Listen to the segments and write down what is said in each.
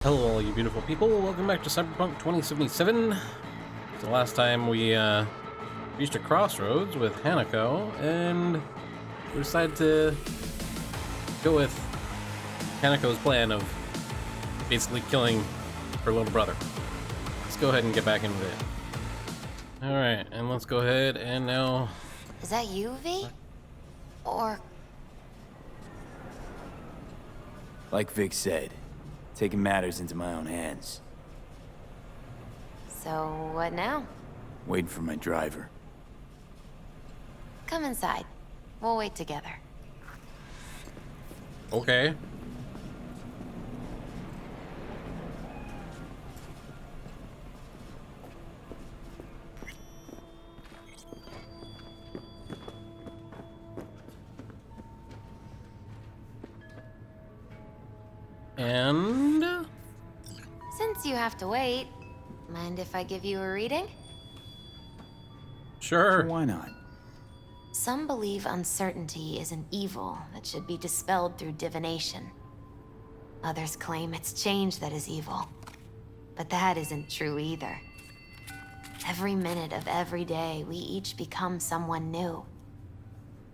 Hello, all you beautiful people. Welcome back to Cyberpunk 2077. The last time we reached a crossroads with Hanako, and we decided to go with Hanako's plan of basically killing her little brother. Let's go ahead and get back into it. Alright, and let's go ahead and now... Is that you, V? Or... Like Vic said, taking matters into my own hands. So, what now? Waiting for my driver. Come inside. We'll wait together. Okay. And... Since you have to wait, mind if I give you a reading? Sure. Why not? Some believe uncertainty is an evil that should be dispelled through divination. Others claim it's change that is evil. But that isn't true either. Every minute of every day, we each become someone new.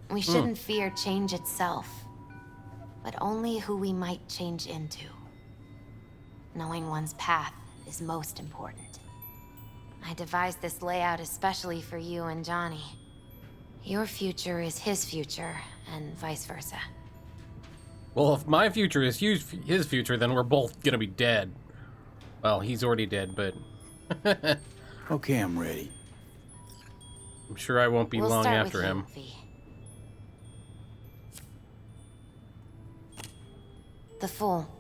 We shouldn't fear change itself, but only who we might change into. Knowing one's path is most important. I devised this layout especially for you and Johnny. Your future is his future, and vice versa. Well, if my future is his future, then we're both gonna be dead. Well, he's already dead, but... Okay, I'm ready. I'm sure I won't be We'll long start after with you, him. V. The Fool.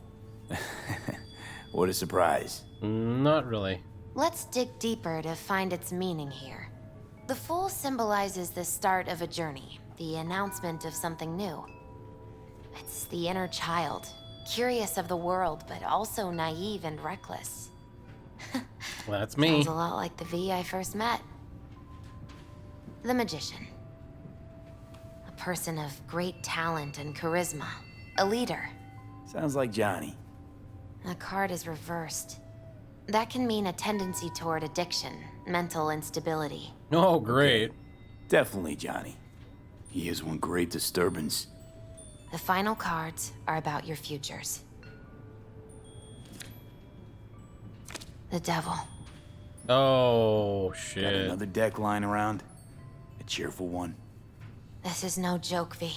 What a surprise. Not really. Let's dig deeper to find its meaning here. The Fool symbolizes the start of a journey, the announcement of something new. It's the inner child, curious of the world, but also naive and reckless. Well, that's me. Sounds a lot like the V I first met. The Magician. A person of great talent and charisma. A leader. Sounds like Johnny. The card is reversed. That can mean a tendency toward addiction, mental instability. Oh, great. Definitely Johnny. He is one great disturbance. The final cards are about your futures. The Devil. Oh, Got shit. another deck lying around? A cheerful one? This is no joke, V.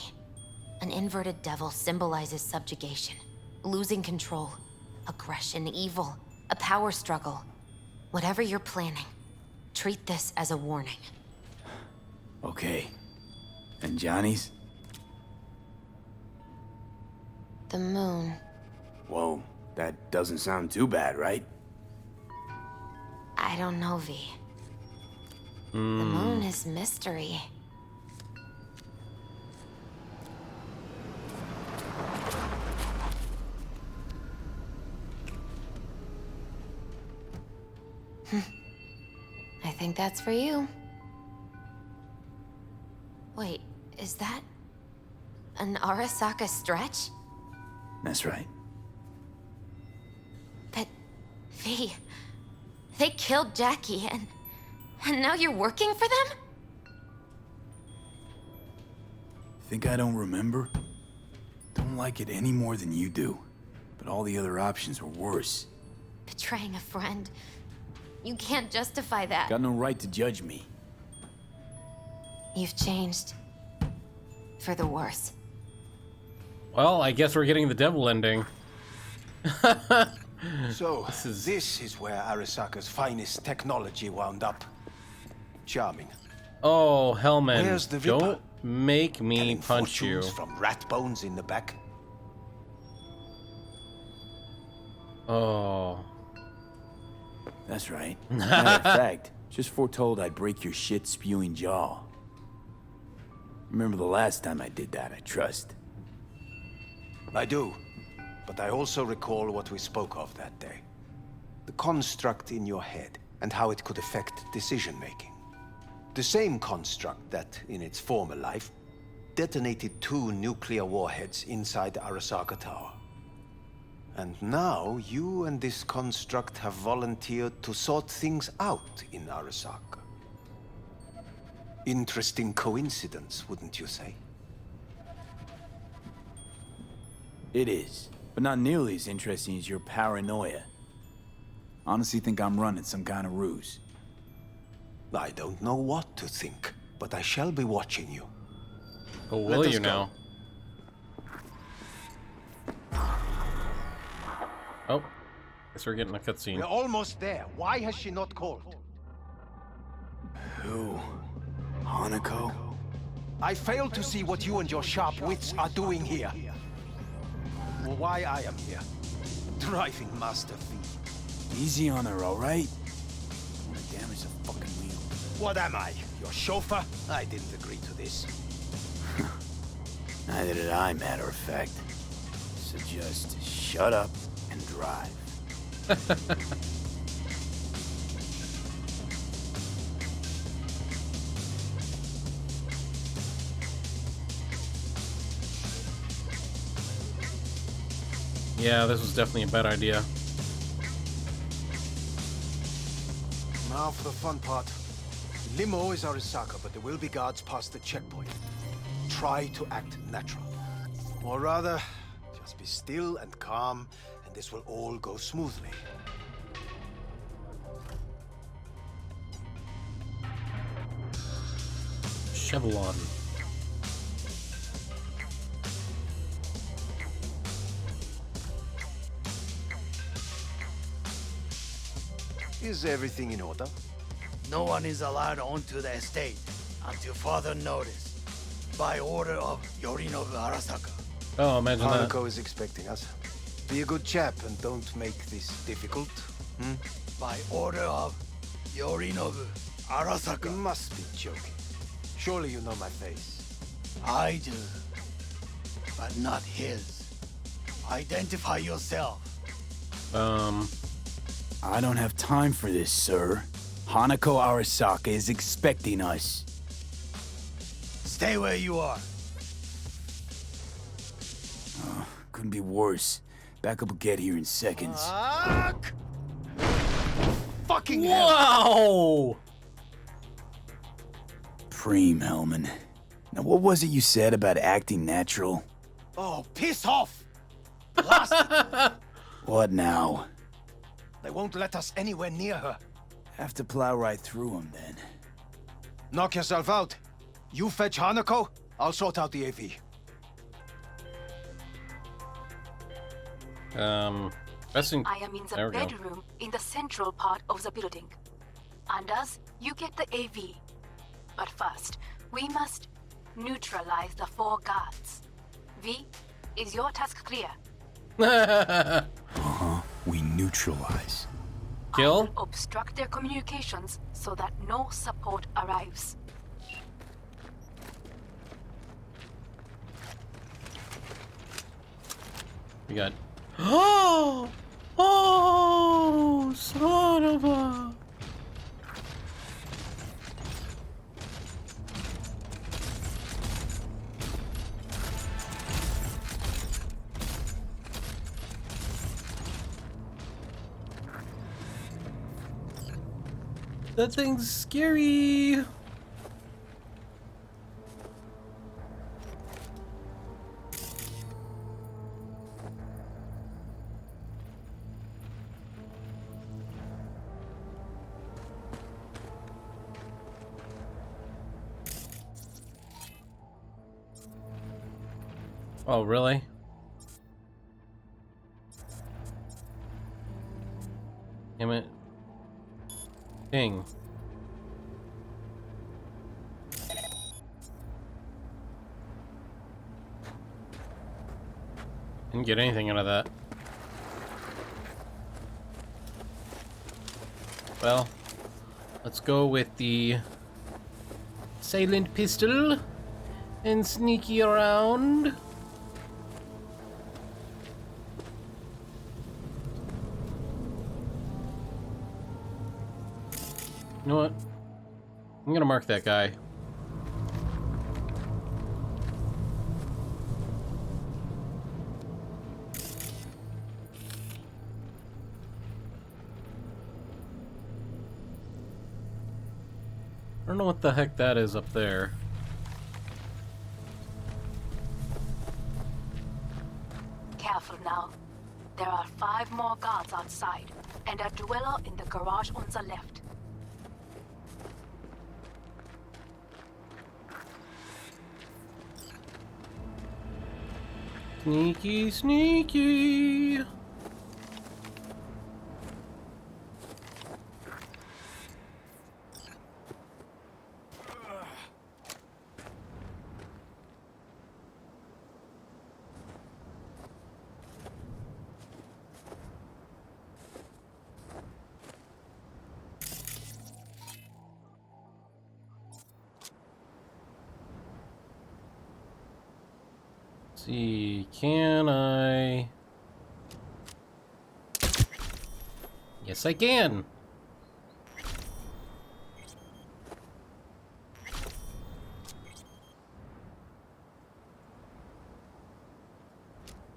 An inverted devil symbolizes subjugation, losing control, aggression, evil, a power struggle. Whatever you're planning, treat this as a warning. Okay. And Johnny's? The Moon. Whoa, that doesn't sound too bad, right? I don't know, V. The Moon is mystery. I think that's for you. Wait, is that an Arasaka stretch? That's right. But, V, they killed Jackie and now you're working for them? Think I don't remember? Don't like it any more than you do. But all the other options were worse. Betraying a friend. You can't justify that. Got no right to judge me. You've changed. For the worse. Well, I guess we're getting the devil ending. So, this is where Arasaka's finest technology wound up. Charming. Oh, Hellman. Where's the Ripper? Don't make me Telling punch you. fortunes from rat bones in the back. Oh. That's right. Matter of fact, just foretold I'd break your shit-spewing jaw. Remember the last time I did that, I trust. I do. But I also recall what we spoke of that day. The construct in your head, and how it could affect decision-making. The same construct that, in its former life, detonated 2 nuclear warheads inside the Arasaka Tower. And now you and this construct have volunteered to sort things out in Arasaka. Interesting coincidence, wouldn't you say? It is, but not nearly as interesting as your paranoia. Honestly think I'm running some kind of ruse. I don't know what to think, but I shall be watching you. Oh, will you now? Oh, guess we're getting a cutscene. We're almost there. Why has she not called? Who? Hanako? I fail to see what you and your sharp wits are doing here. Or why I am here. Driving Master V. Easy on her, alright? I want to damage the fucking wheel. What am I? Your chauffeur? I didn't agree to this. Neither did I, matter of fact. So just shut up and drive. Yeah, this was definitely a bad idea. Now for the fun part. The limo is Arasaka, but there will be guards past the checkpoint. Try to act natural. Or rather, just be still and calm, and this will all go smoothly. Chevron. Is everything in order? No one is allowed onto the estate until further notice, by order of Yorinobu Arasaka. Oh, imagine that. Hanako is expecting us. Be a good chap and don't make this difficult. By order of Yorinobu You Arasaka. must be joking. Surely you know my face. I do, but not his. Identify yourself. I don't have time for this, sir. Hanako Arasaka is expecting us. Stay where you are. Couldn't be worse. Backup will get here in seconds. Fuck! Fucking hell! Whoa! Preem, Hellman. Now, what was it you said about acting natural? Oh, piss off! What now? They won't let us anywhere near her. Have to plow right through them, then. Knock yourself out. You fetch Hanako, I'll sort out the AV. Best in... I am in the There we go. bedroom in the central part of the building. Anders, you get the AV. But first, we must neutralize the 4 guards. V, is your task clear? We neutralize. Kill? I will obstruct their communications so that no support arrives. We got... Oh! Oh! Son of a... That thing's scary! Oh, really? Damn it. Ding. Didn't get anything out of that. Well, let's go with the silent pistol and sneaky around. You know what? I'm gonna mark that guy. don't know what the heck that is up there. Careful now. There are 5 more guards outside, and a dweller in the garage on the left. Sneaky, sneaky. See, can I? Yes, I can.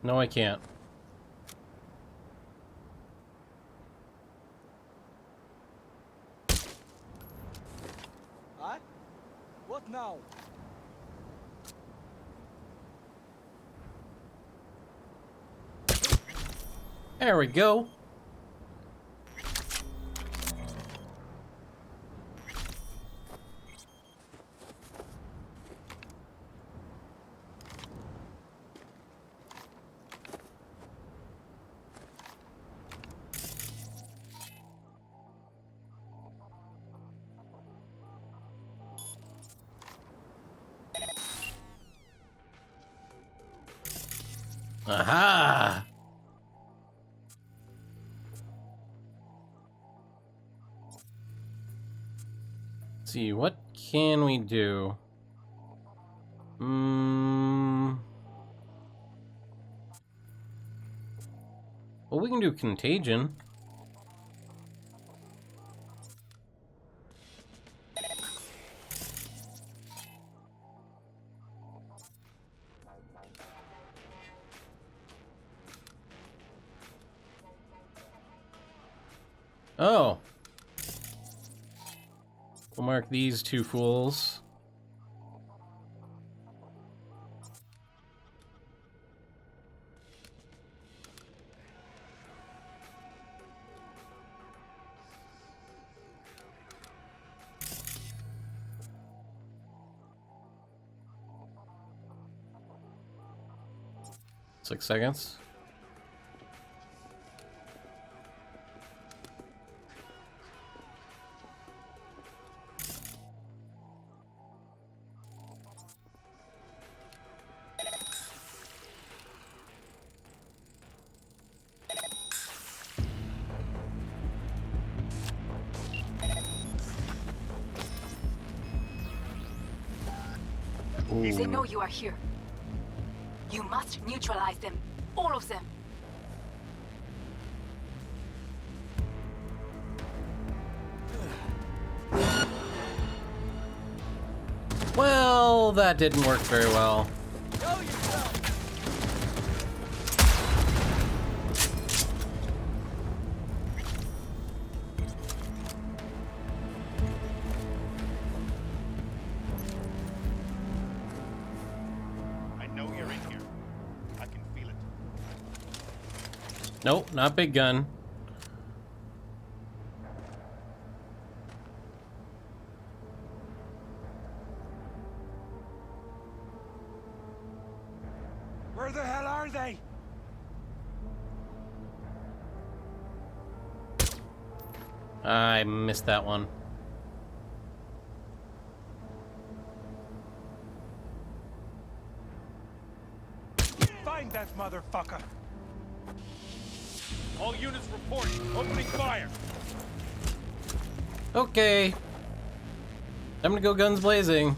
No, I can't. Huh? What now? There we go. Aha! Let's see, what can we do? Well, we can do contagion. Oh. We'll mark these 2 fools. Six seconds. They know you are here. You must neutralize them. All of them. Well, that didn't work very well. Nope, not big gun. Where the hell are they? I missed that one. Find that motherfucker! All units reporting. Opening fire. Okay. Time to go guns blazing.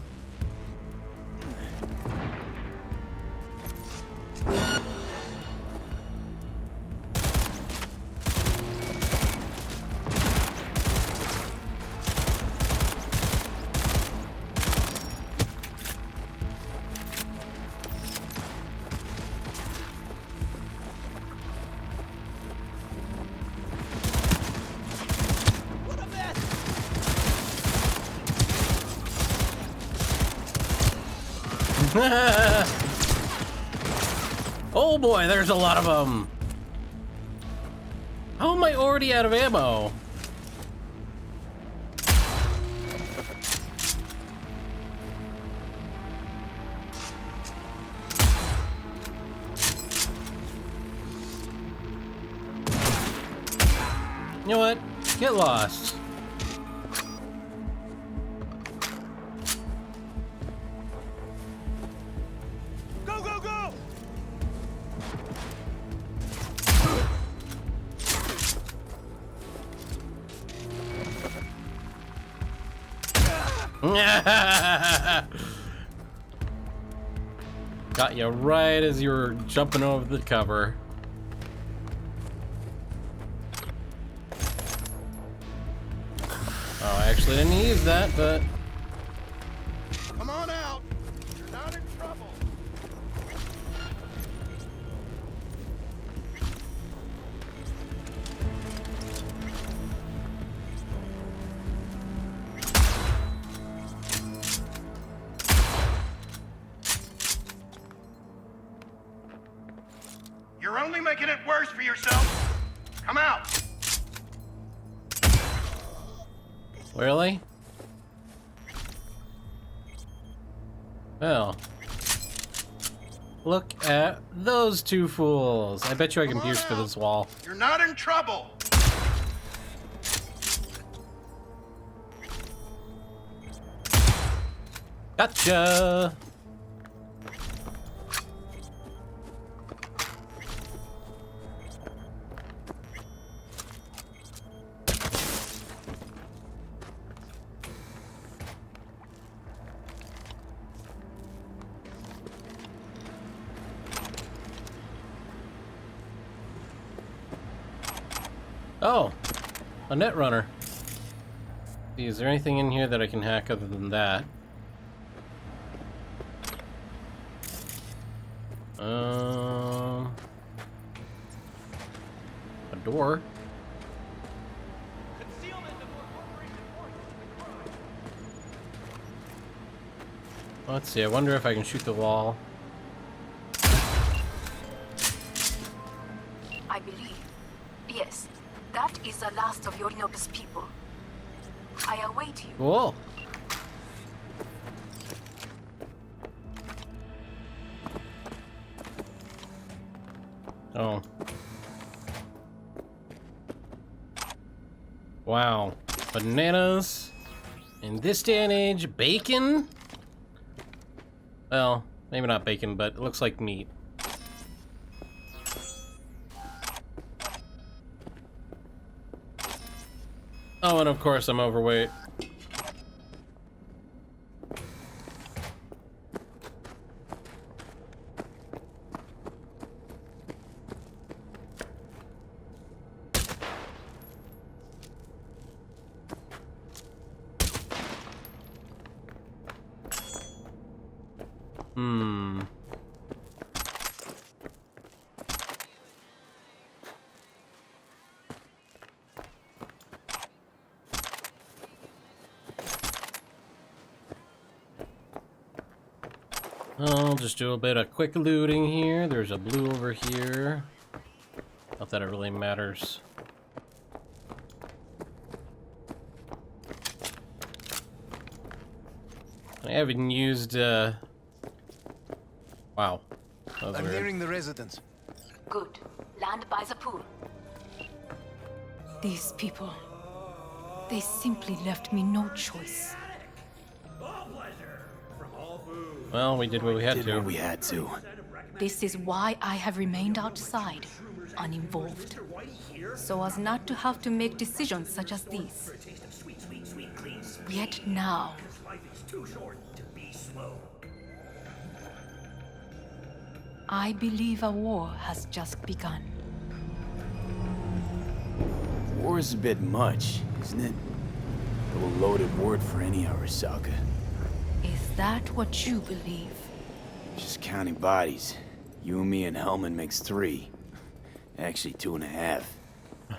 Oh boy, there's a lot of them. How am I already out of ammo? You know what? Get lost. Go, go, go! Got you right as you were jumping over the cover. Oh, I actually didn't use that, but... Come on out! You're not in trouble! You're only making it worse for yourself! Come out! Really? Well. Look at those two fools. I bet you I can pierce through this wall. You're not in trouble! Gotcha! Oh, a net runner. See, is there anything in here that I can hack other than that? A door. Let's see, I wonder if I can shoot the wall. I believe. Yes, that is the last of Yorinobu's people. I await you. Whoa. Oh. Wow. Bananas. In this day and age, bacon? Well, maybe not bacon, but it looks like meat. Oh, and of course I'm overweight. I'll just do a bit of quick looting here. There's a blue over here. Not that it really matters. I haven't used, Wow. That was I'm weird. nearing the residence. Good. Land by the pool. These people, they simply left me no choice. Well, we did what we had Did to. what we had to. This is why I have remained outside, uninvolved. So as not to have to make decisions such as these. Yet now, I believe a war has just begun. War is a bit much, isn't it? A little loaded word for any Arasaka. Is that what you believe? Just counting bodies. You and me and Hellman makes 3. Actually, 2.5.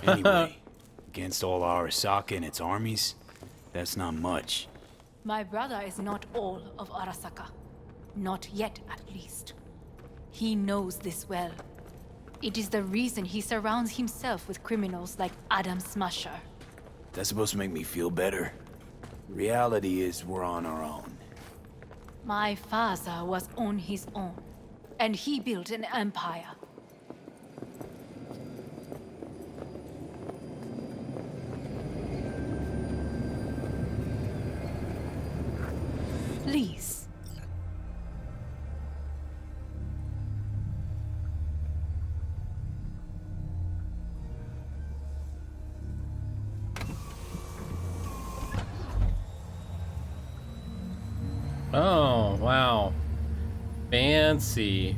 Anyway, against all Arasaka and its armies, that's not much. My brother is not all of Arasaka. Not yet, at least. He knows this well. It is the reason he surrounds himself with criminals like Adam Smasher. That's supposed to make me feel better. Reality is we're on our own. My father was on his own, and he built an empire. Please. Oh, wow. Fancy.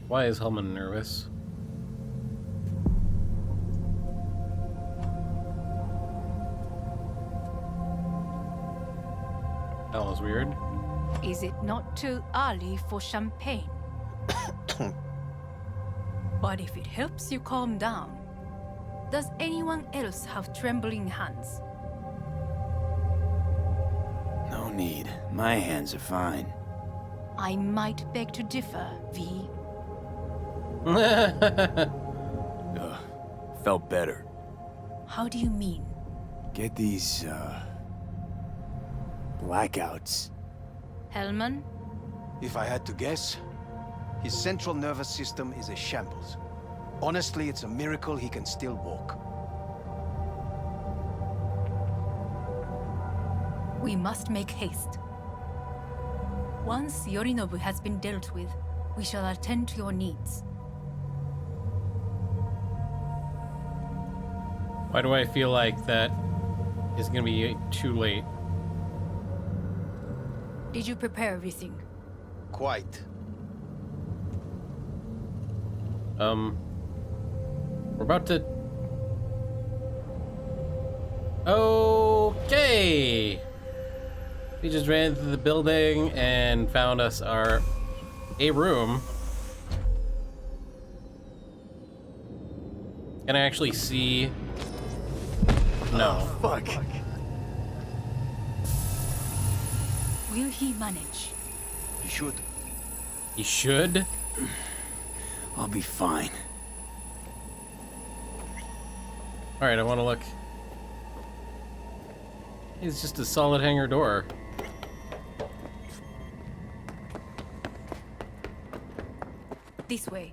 Why is Hellman nervous? That was weird. Is it not too early for champagne? But if it helps you calm down, does anyone else have trembling hands? No need. My hands are fine. I might beg to differ, V. Ugh, felt better. How do you mean? Get these, blackouts. Hellman? If I had to guess, his central nervous system is a shambles. Honestly, it's a miracle he can still walk. We must make haste. Once Yorinobu has been dealt with, we shall attend to your needs. Why do I feel like that is gonna be too late? Did you prepare everything? Quite. We're about to... Okay! We just ran through the building and found us a room. Can I actually see? No. Oh, fuck. Will he manage? He should. He should? I'll be fine. Alright, I want to look. It's just a solid hangar door. This way.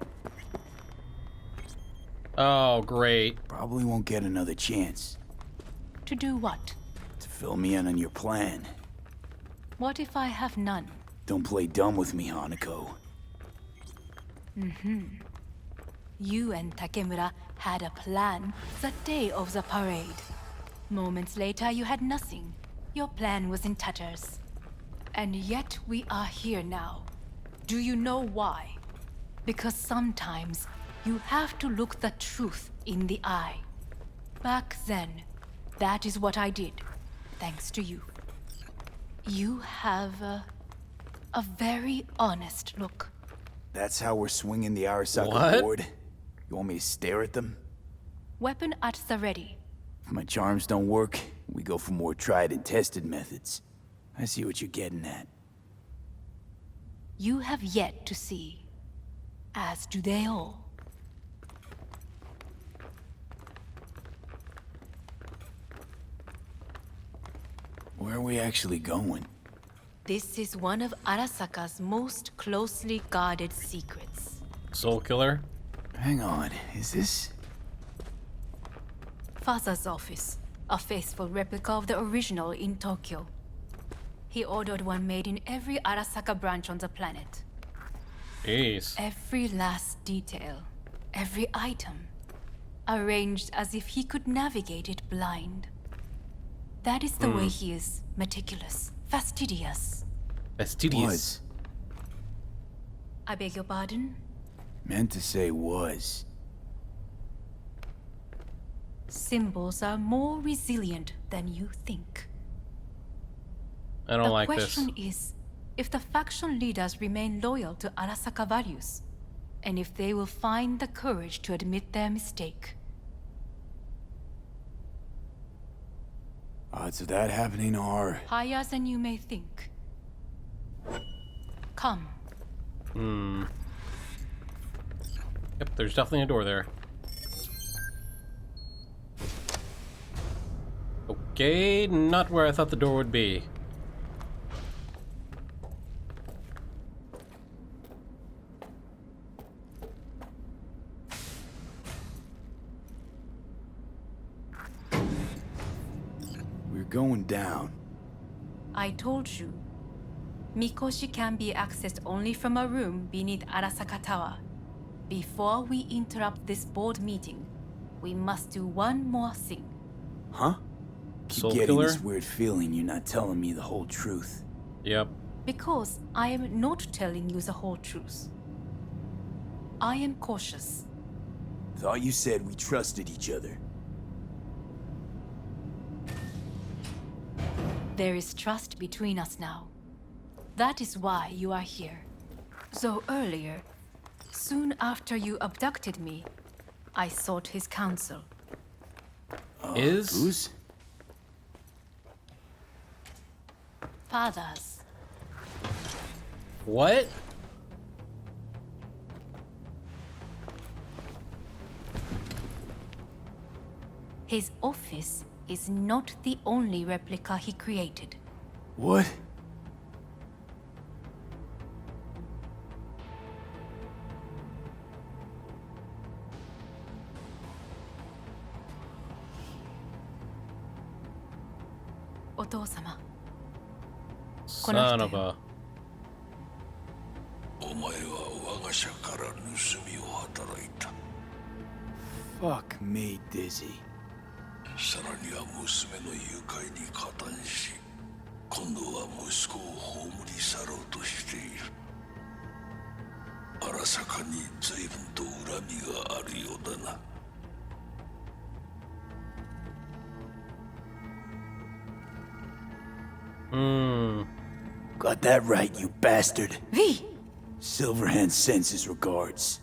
Oh, great. Probably won't get another chance To do what? to fill me in on your plan. What if I have none? Don't play dumb with me, Hanako. You and Takemura had a plan the day of the parade. Moments later, you had nothing. Your plan was in tatters. And yet we are here now. Do you know why? Because sometimes you have to look the truth in the eye. Back then, that is what I did, thanks to you. You have a very honest look. That's how we're swinging the Arasaka What? board? You want me to stare at them? Weapon at the ready. If my charms don't work, we go for more tried and tested methods. I see what you're getting at. You have yet to see, as do they all. Where are we actually going? This is one of Arasaka's most closely guarded secrets. Soul Killer? Hang on, is this... Father's office, a faithful replica of the original in Tokyo. He ordered one made in every Arasaka branch on the planet. Jeez. Every last detail, every item, arranged as if he could navigate it blind. That is the way he is, meticulous, fastidious. Fastidious. Was. I beg your pardon? Meant to say was. Symbols are more resilient than you think. I don't like The this. question is, if the faction leaders remain loyal to Arasaka values, and if they will find the courage to admit their mistake. Odds of that happening are... higher than you may think. Come. Yep, there's definitely a door there. Okay, not where I thought the door would be. We're going down. I told you. Mikoshi can be accessed only from a room beneath Arasaka Tower. Before we interrupt this board meeting, we must do one more thing. Huh? Keep Soul getting killer? this weird feeling you're not telling me the whole truth. Yep. Because I am not telling you the whole truth. I am cautious. Thought you said we trusted each other. There is trust between us now. That is why you are here. So earlier, soon after you abducted me, I sought his counsel. Who's? Father's. What? His office is not the only replica he created. What? Oto-sama. Son of a... お前は我が社から盗みを働いた。 Fuck me, Dizzy. さらには娘の誘拐に加担し、今度は息子を葬り去ろうとしている。荒坂に随分と恨みがあるようだな。Got that right, you bastard. V! Silverhands sends his regards.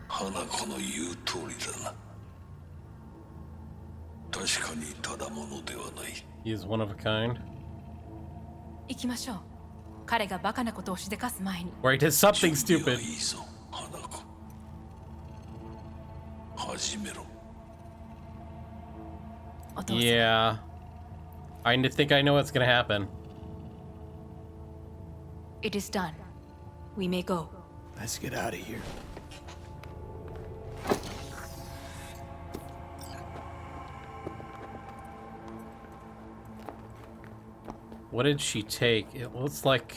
花子の言う通りだな。確かにただものではない。 He is one of a kind. 行きましょう。彼がバカなことをしでかす前に。 Or he did something 準備 stupid. はいいぞ、花子。始めろ。お父さん。 Yeah. I think I know what's gonna happen. It is done. We may go. Let's get out of here. What did she take? It looks like...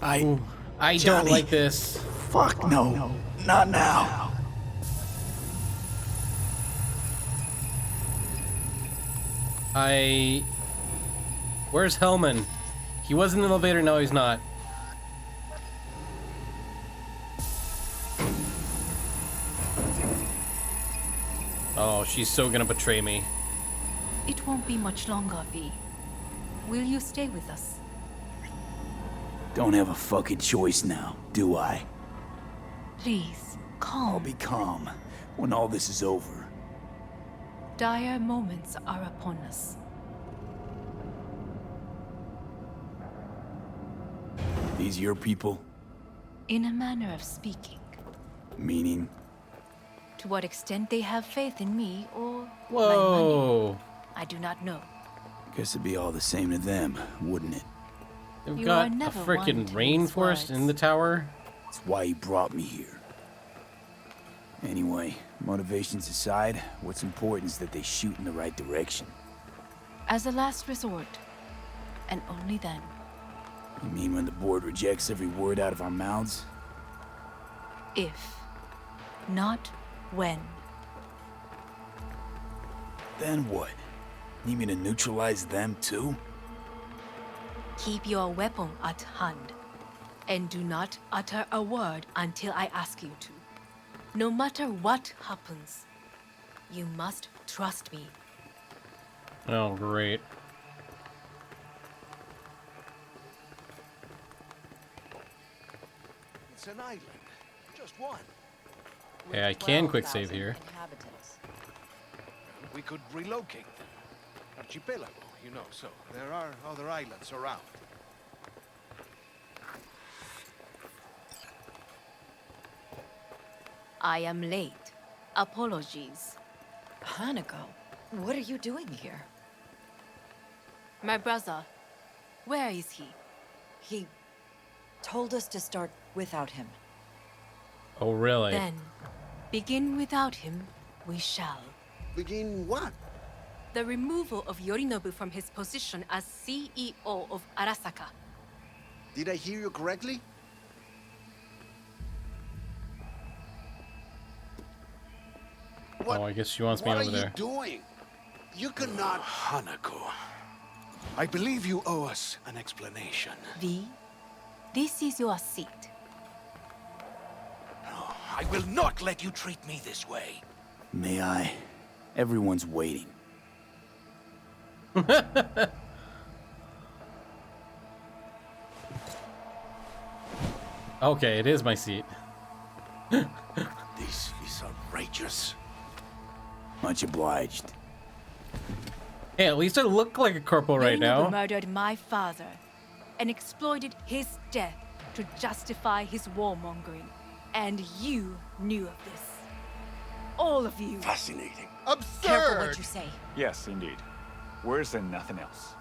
I Johnny. don't like this. Fuck no. Not now. Where's Hellman? He was in the elevator, now he's not. Oh, she's so gonna betray me. It won't be much longer, V. Will you stay with us? Don't have a fucking choice now, do I? Please, I'll calm. be calm when all this is over. Dire moments are upon us. These your people? In a manner of speaking. Meaning? To what extent they have faith in me or my money, Whoa. I do not know. Guess it'd be all the same to them, wouldn't it? They've You got are a never freaking one to mince rainforest in words. the tower. That's why you brought me here. Anyway, motivations aside, what's important is that they shoot in the right direction. As a last resort, and only then. You mean when the board rejects every word out of our mouths? If, not when. Then what? Need me to neutralize them too? Keep your weapon at hand, and do not utter a word until I ask you to. No matter what happens, you must trust me. Oh, great. It's an island. Just one. Okay, I can quick save here. we could relocate them. Archipelago, you know, so there are other islands around. I am late. Apologies. Hanako, what are you doing here? My brother, where is he? He told us to start without him. Oh, really? Then, begin without him, we shall. Begin what? The removal of Yorinobu from his position as CEO of Arasaka. Did I hear you correctly? Oh, I guess she wants me over there. What are you doing? You cannot... Hanako. I believe you owe us an explanation. V, this is your seat. No, I will not let you treat me this way. May I? Everyone's waiting. Okay, it is my seat. This is outrageous. Much obliged. Hey, at least I look like a corporal right Yorinobu now. murdered my father and exploited his death to justify his warmongering. And you knew of this. All of you. Fascinating. Careful what you say. Yes, indeed. Worse than nothing else.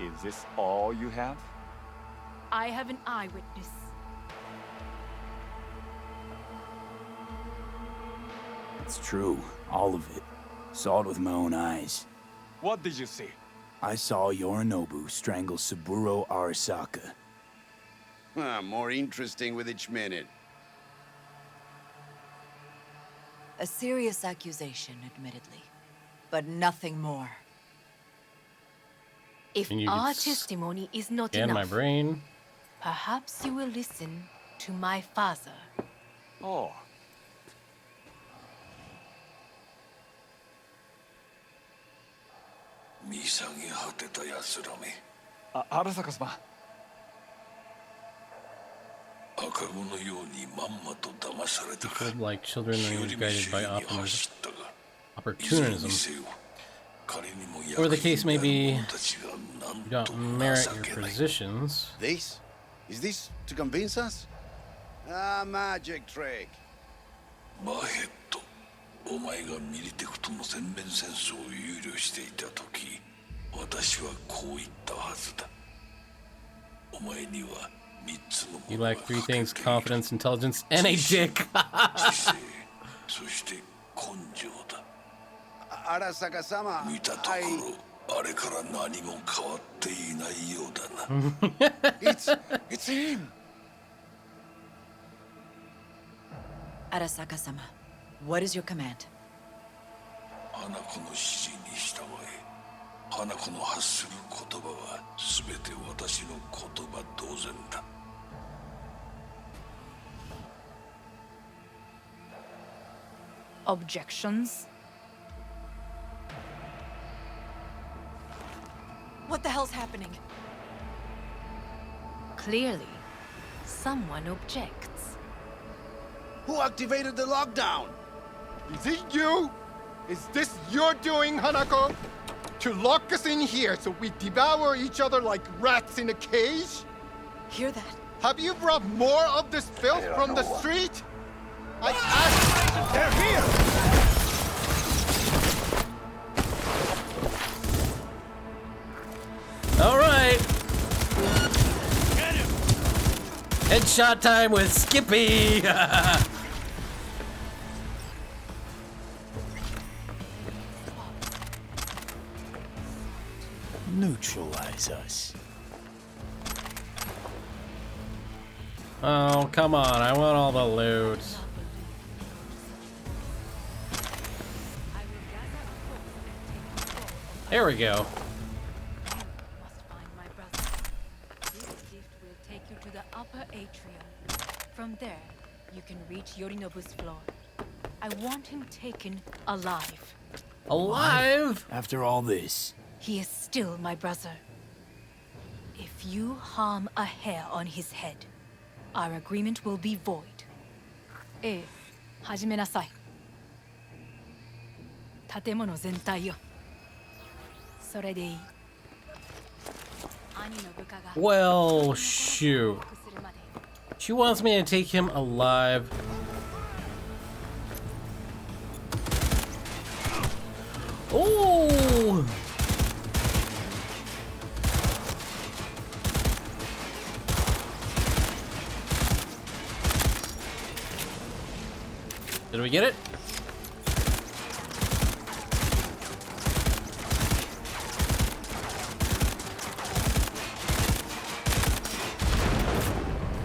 Is this all you have? I have an eyewitness. It's true. All of it. Saw it with my own eyes. What did you see? I saw Yorinobu strangle Saburo Arasaka. More interesting with each minute. A serious accusation, admittedly. But nothing more. If And you our could testimony is not Scan enough, my brain. perhaps you will listen to my father. Oh. Arasaka-sama. 赤子のようにまんまと騙されたか Killed like children and was 日 guided 和 by 見知りに走 optimism, ったがいずれに opportunism. せよ彼にも Or the 役に case may 立る be, 者たちがなん you と don't merit 情 your けない positions. This? Is this to convince us? Ah, magic trick. バーヘッドお前がミリテクとの全面戦争を憂慮していた時私はこう言ったはずだお前には3つの You ものが lack 3 things: 欠けている confidence, intelligence, and a dick. 知性そして根性だ Arasaka-sama, 見たとこ I... ろあれから何も変わっていないようだな It's him! Arasaka-sama, what is your command? 花子の指示に従え花子の発する言葉は全て私の言葉同然だ Objections? What the hell's happening? Clearly, someone objects. Who activated the lockdown? Is it you? Is this your doing, Hanako? To lock us in here so we devour each other like rats in a cage? Hear that? Have you brought more of this filth from the street? I asked... They're here! All right. Headshot time with Skippy. Neutralize us. Oh, come on. I want all the loot. There we go. Must find my brother. This lift will take you to the upper atrium. From there, you can reach Yorinobu's floor. I want him taken alive. Alive? After all this. He is still my brother. If you harm a hair on his head, our agreement will be void. 始めなさい。建物全体よ。それでいい。兄の部下が Well, shoot. She wants me to take him alive. Oh! Did we get it?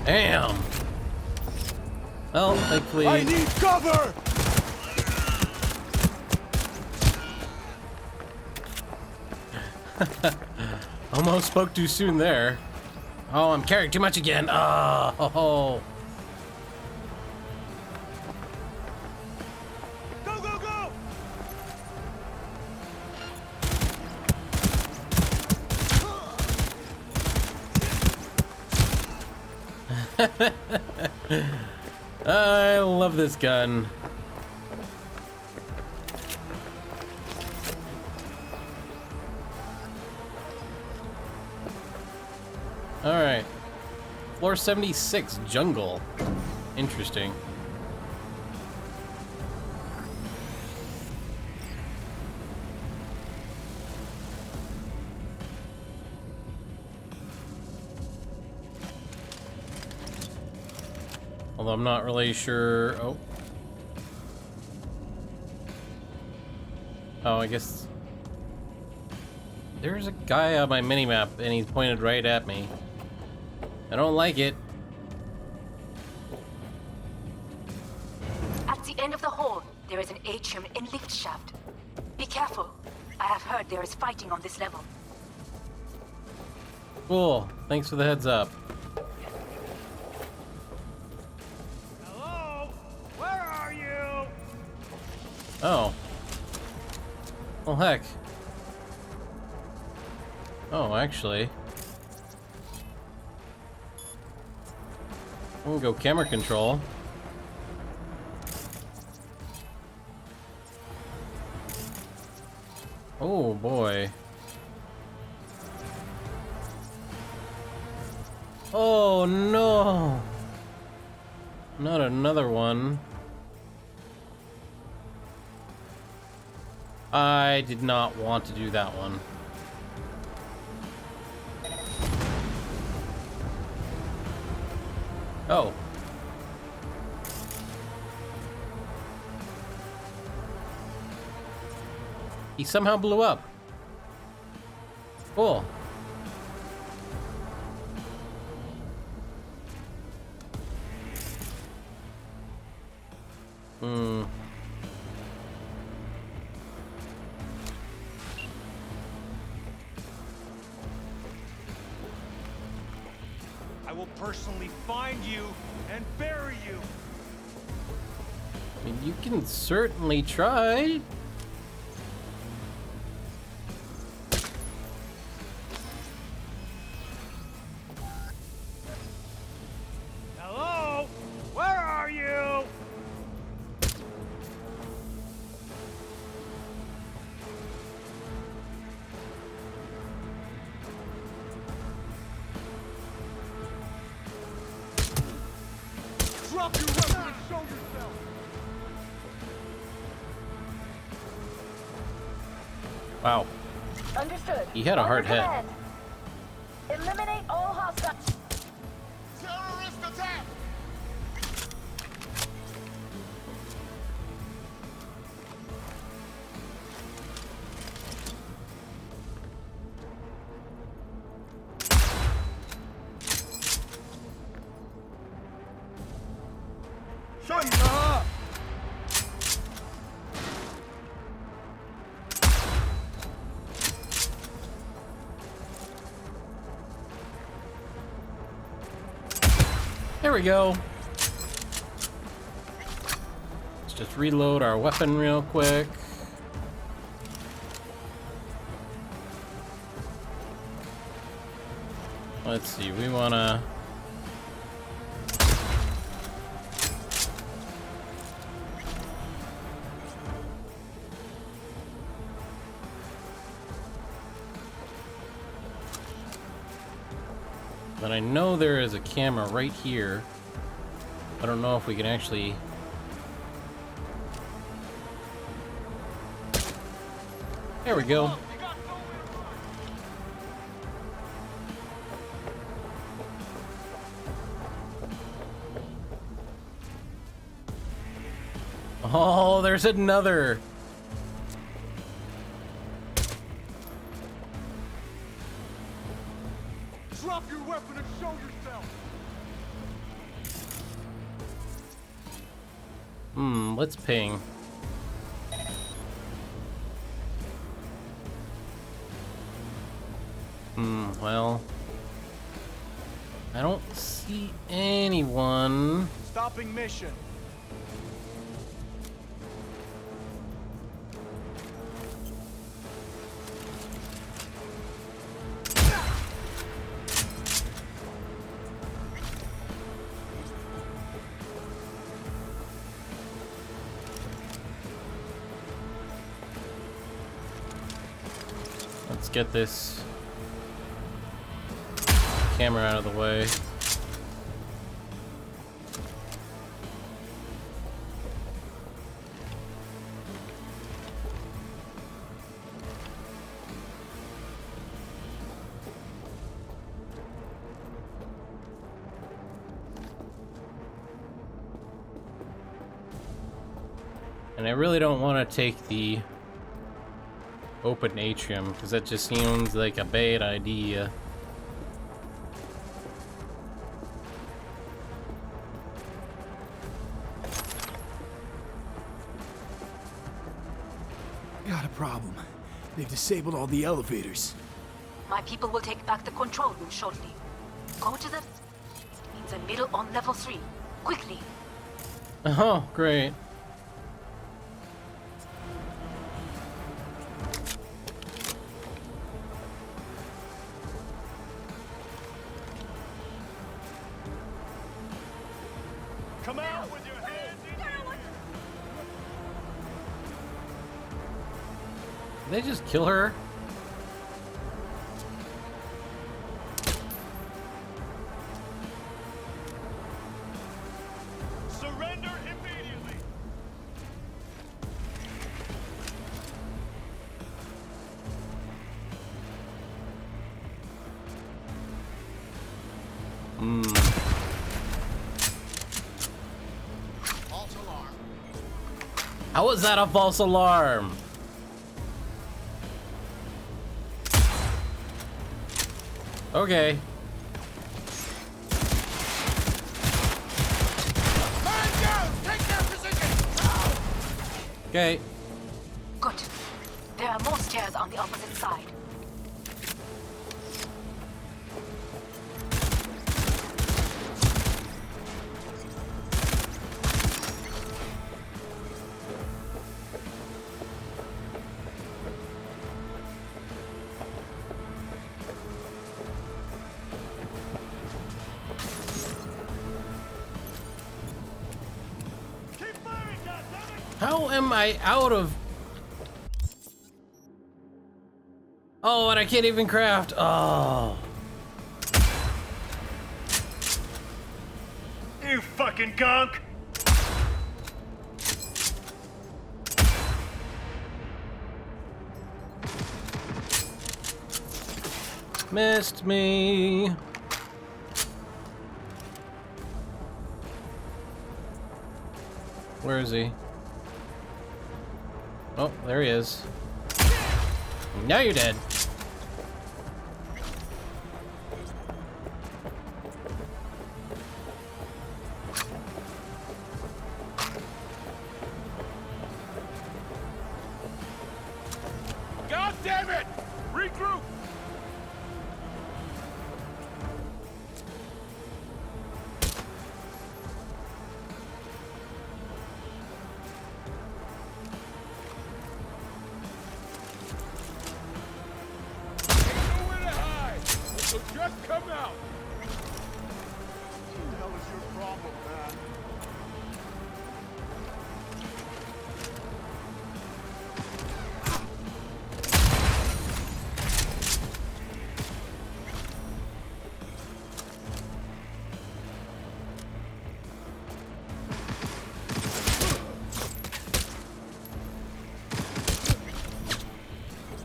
Damn. Well, thankfully. I need cover. Almost spoke too soon there. Oh, I'm carrying too much again. Oh. Go, go, go! I love this gun. Alright. Floor 76, jungle. Interesting. Although I'm not really sure. Oh, I guess there's a guy on my minimap and he's pointed right at me. I don't like it. At the end of the hall, there is an atrium and lift shaft. Be careful. I have heard there is fighting on this level. Cool. Thanks for the heads up. Hello? Where are you? Oh. Well, heck. Oh, actually. I'm gonna go camera control. Oh boy. Oh no! Not another one. I did not want to do that one. Oh. He somehow blew up. Cool. I will personally find you and bury you. I mean, you can certainly try. Hello? Where are you? Drop your weapon and show yourself. Wow. Understood. He had a hard head. Eliminate all hostiles. Terrorist attack! Show you, There we go. Let's just reload our weapon real quick. Let's see, we wanna... But I know there is a camera right here. I don't know if we can actually... There we go. Oh, there's another. Drop your weapon and show yourself. Let's ping. Well, I don't see anyone. Stopping mission. Let's get this camera out of the way. And I really don't want to take the open atrium because that just seems like a bad idea. Got a problem. They've disabled all the elevators. My people will take back the control room shortly. Go to the... in the middle on level 3. Quickly. Oh, great. Come out with your hands in your... Did they just kill her? Surrender immediately. False alarm. How was that a false alarm? Okay. Okay. Good. There are more stairs on the opposite side. How am I out of... Oh, and I can't even craft. Oh. You fucking gunk! Missed me. Where is he? Oh, there he is. Now you're dead. God damn it! Regroup! So just come out! What the hell is your problem, man?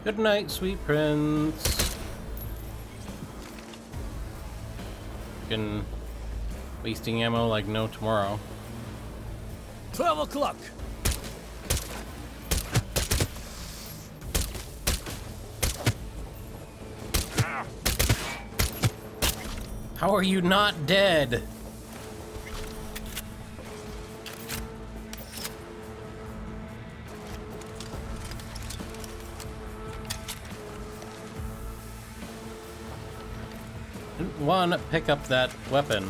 Good night, sweet prince. Fucking wasting ammo like no tomorrow. 12 o'clock. How are you not dead? Didn't want to pick up that weapon.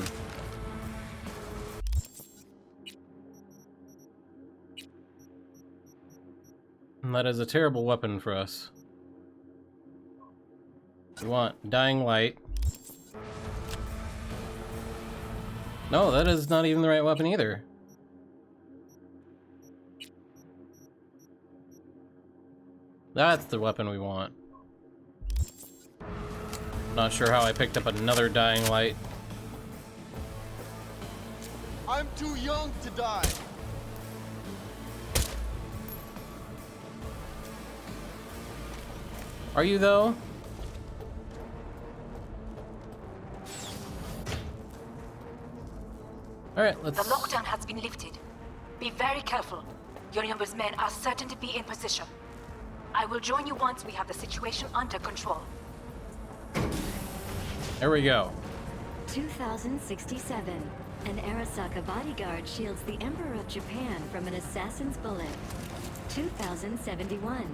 And that is a terrible weapon for us. We want dying light. No, that is not even the right weapon either. That's the weapon we want. Not sure how I picked up another dying light. I'm too young to die. Are you though? Alright, let's... The lockdown has been lifted. Be very careful. Yorinobu's men are certain to be in position. I will join you once we have the situation under control. There we go. 2067. An Arasaka bodyguard shields the Emperor of Japan from an assassin's bullet. 2071.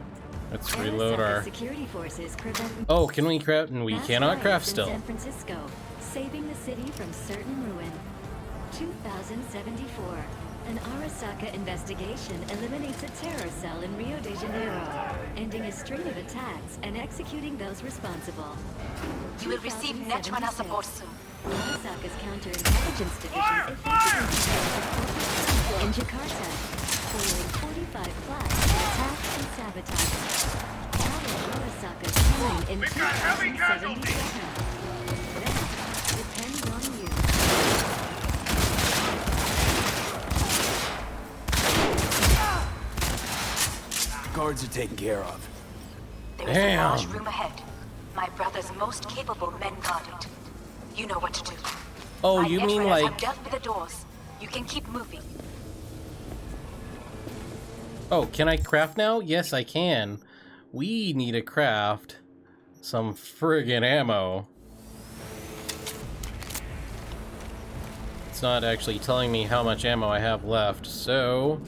Let's reload our... security forces prevent... Oh, can we craft? And we cannot craft still. San Francisco, saving the city from certain ruin. 2074. An Arasaka investigation eliminates a terror cell in Rio de Janeiro, ending a string of attacks and executing those responsible. You will receive Netrunner support soon. Arasaka's counterintelligence division effectively in Jakarta, foiling 45 flags, attacks and sabotage. Follow Arasaka's killing in 2077. That depends on you. Guards are taken care of. There is a large room ahead. My brother's most capable men guard it. You know what to do. Oh, you mean like... I've dealt with the doors. You can keep moving. Oh, can I craft now? Yes, I can. We need to craft some friggin' ammo. It's not actually telling me how much ammo I have left, so...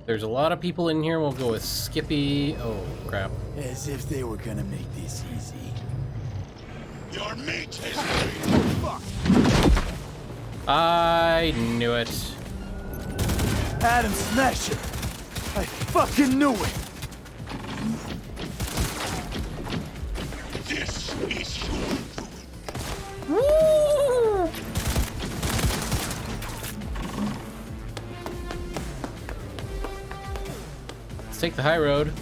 There's a lot of people in here. We'll go with Skippy. Oh, crap. As if they were gonna make this easy. Your mate is fuck! I knew it. Adam Smasher! I fucking knew it! This is your doing. Woo! Let's take the high road.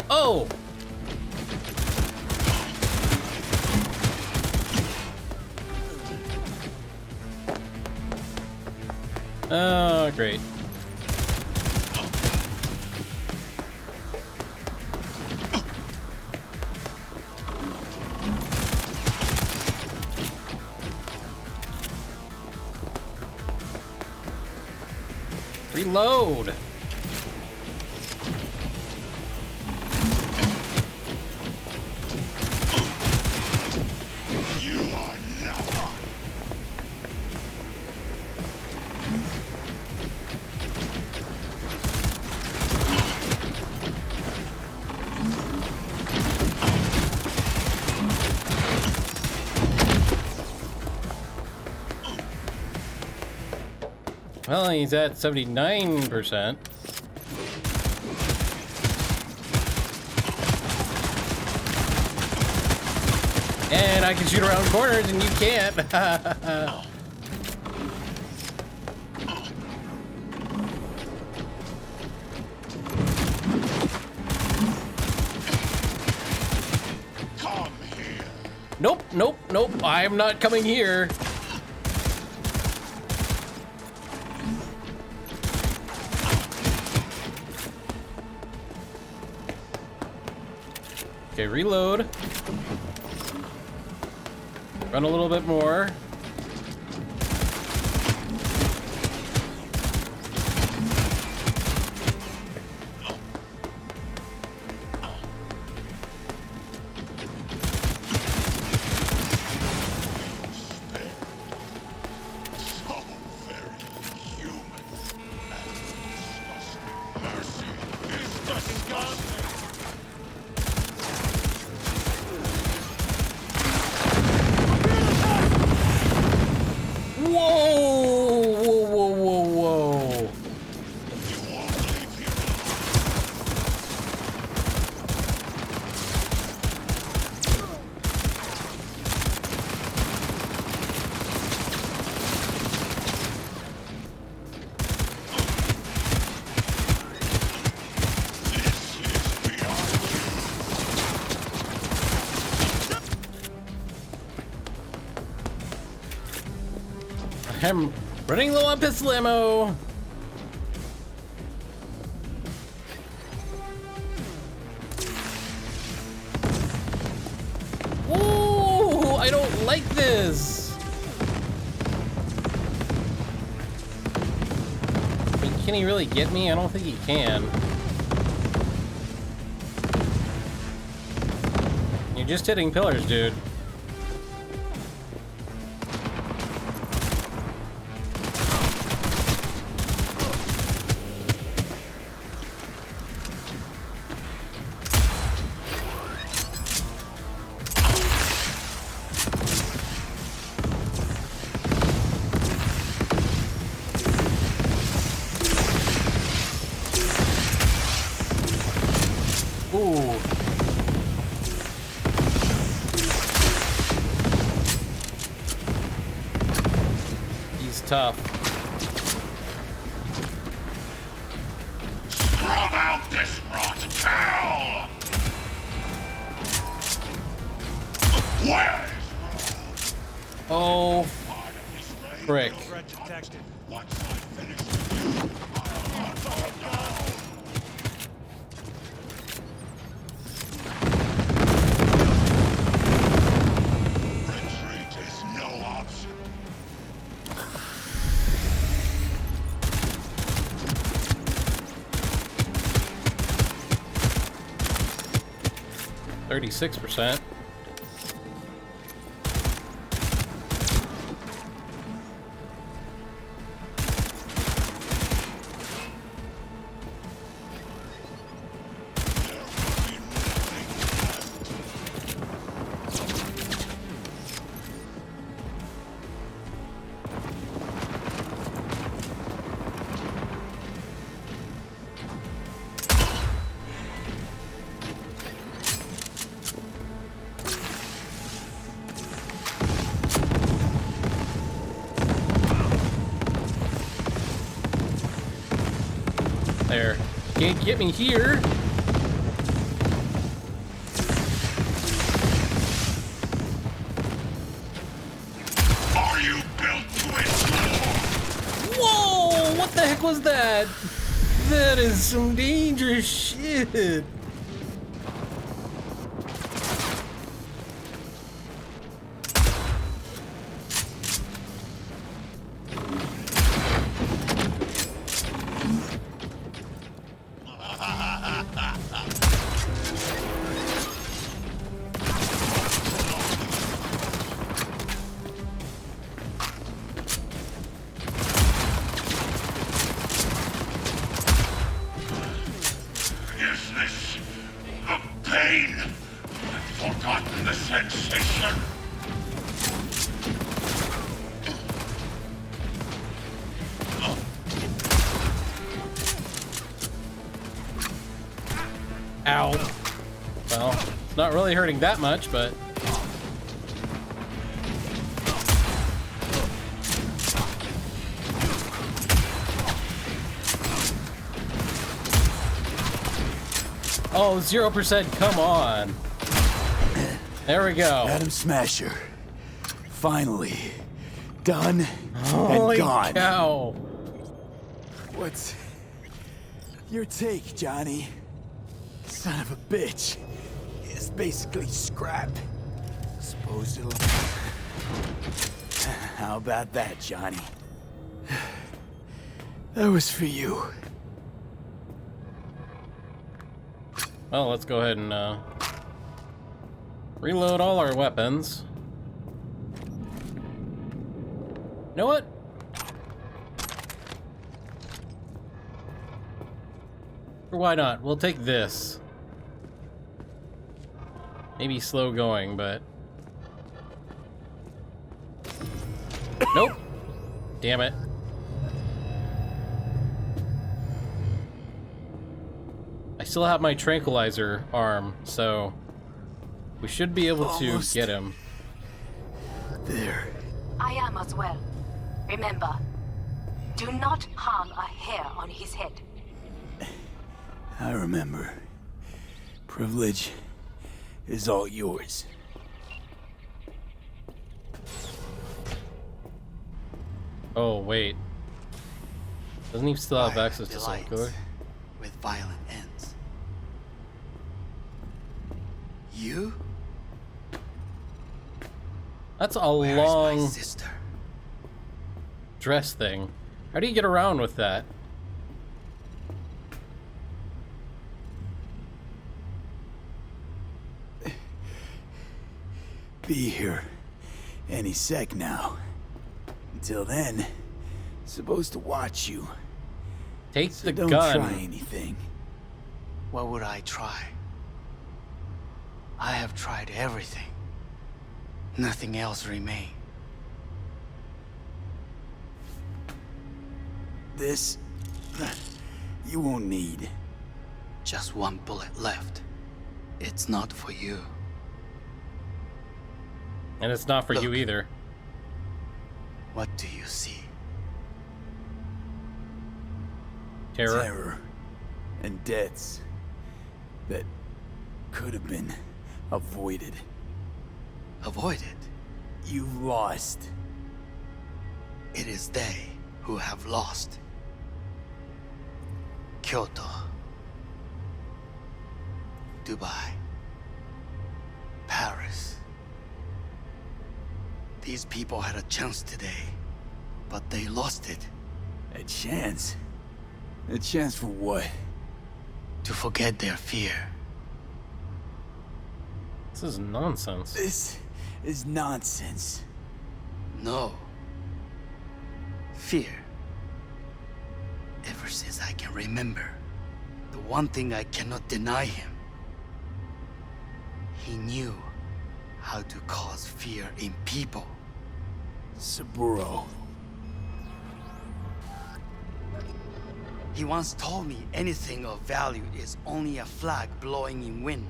Oh! Oh, great. Reload! You are nothing. Well, he's at 79%. And I can shoot around corners and you can't. Come here. Nope, nope, nope. I am not coming here. Okay, reload. Run a little bit more. I'm running low on pistol ammo. Ooh, I don't like this. I mean, can he really get me? I don't think he can. You're just hitting pillars, dude. Ooh. He's tough. Scrub out this rotten hell! Where is Oh, frick. Once I finish with you, I'll hunt down. Retreat is no option. %36%. There. Can't get me here. Are you built to endure? Whoa! What the heck was that? That is some dangerous shit. Is this the pain? I've forgotten the sensation. Ow. Well, it's not really hurting that much, but... Oh, 0%, come on. There we go. Atom Smasher. Finally. Done Holy and gone. cow. What's your take, Johnny? Son of a bitch. is basically scrap. Suppose it'll... How about that, Johnny? That was for you. Well, let's go ahead and reload all our weapons. You know what? Or why not? We'll take this. Maybe slow going, but... Nope. Damn it. I still have my tranquilizer arm, so we should be able to get him. There. I am as well. Remember, do not harm a hair on his head. I remember. Privilege is all yours. Oh, wait. Doesn't he still have access to some cooler? With violent ends. You? That's a Where long is my sister? dress thing. How do you get around with that? Be here any sec now. Until then, supposed to watch you. Take So the don't gun. try anything. What would I try? I have tried everything. Nothing else remains. This... you won't need. Just one bullet left. It's not for you. And it's not for Look. you either. What do you see? Terror. Terror. And deaths. That could have been avoided. Avoided? You've lost. It is they who have lost. Kyoto. Dubai. Paris. These people had a chance today, but they lost it. A chance? A chance for what? To forget their fear. This is nonsense. This is nonsense. No. Fear. Ever since I can remember, the one thing I cannot deny him. He knew how to cause fear in people. Saburo. He once told me anything of value is only a flag blowing in wind.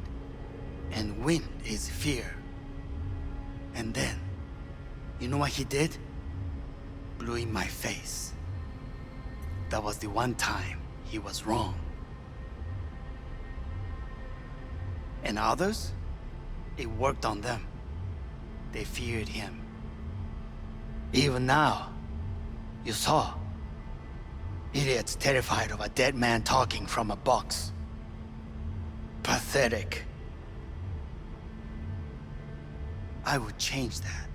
And wind is fear. And then, you know what he did? Blew in my face. That was the one time he was wrong. And others? It worked on them. They feared him. Even now, you saw. Idiots terrified of a dead man talking from a box. Pathetic. I would change that.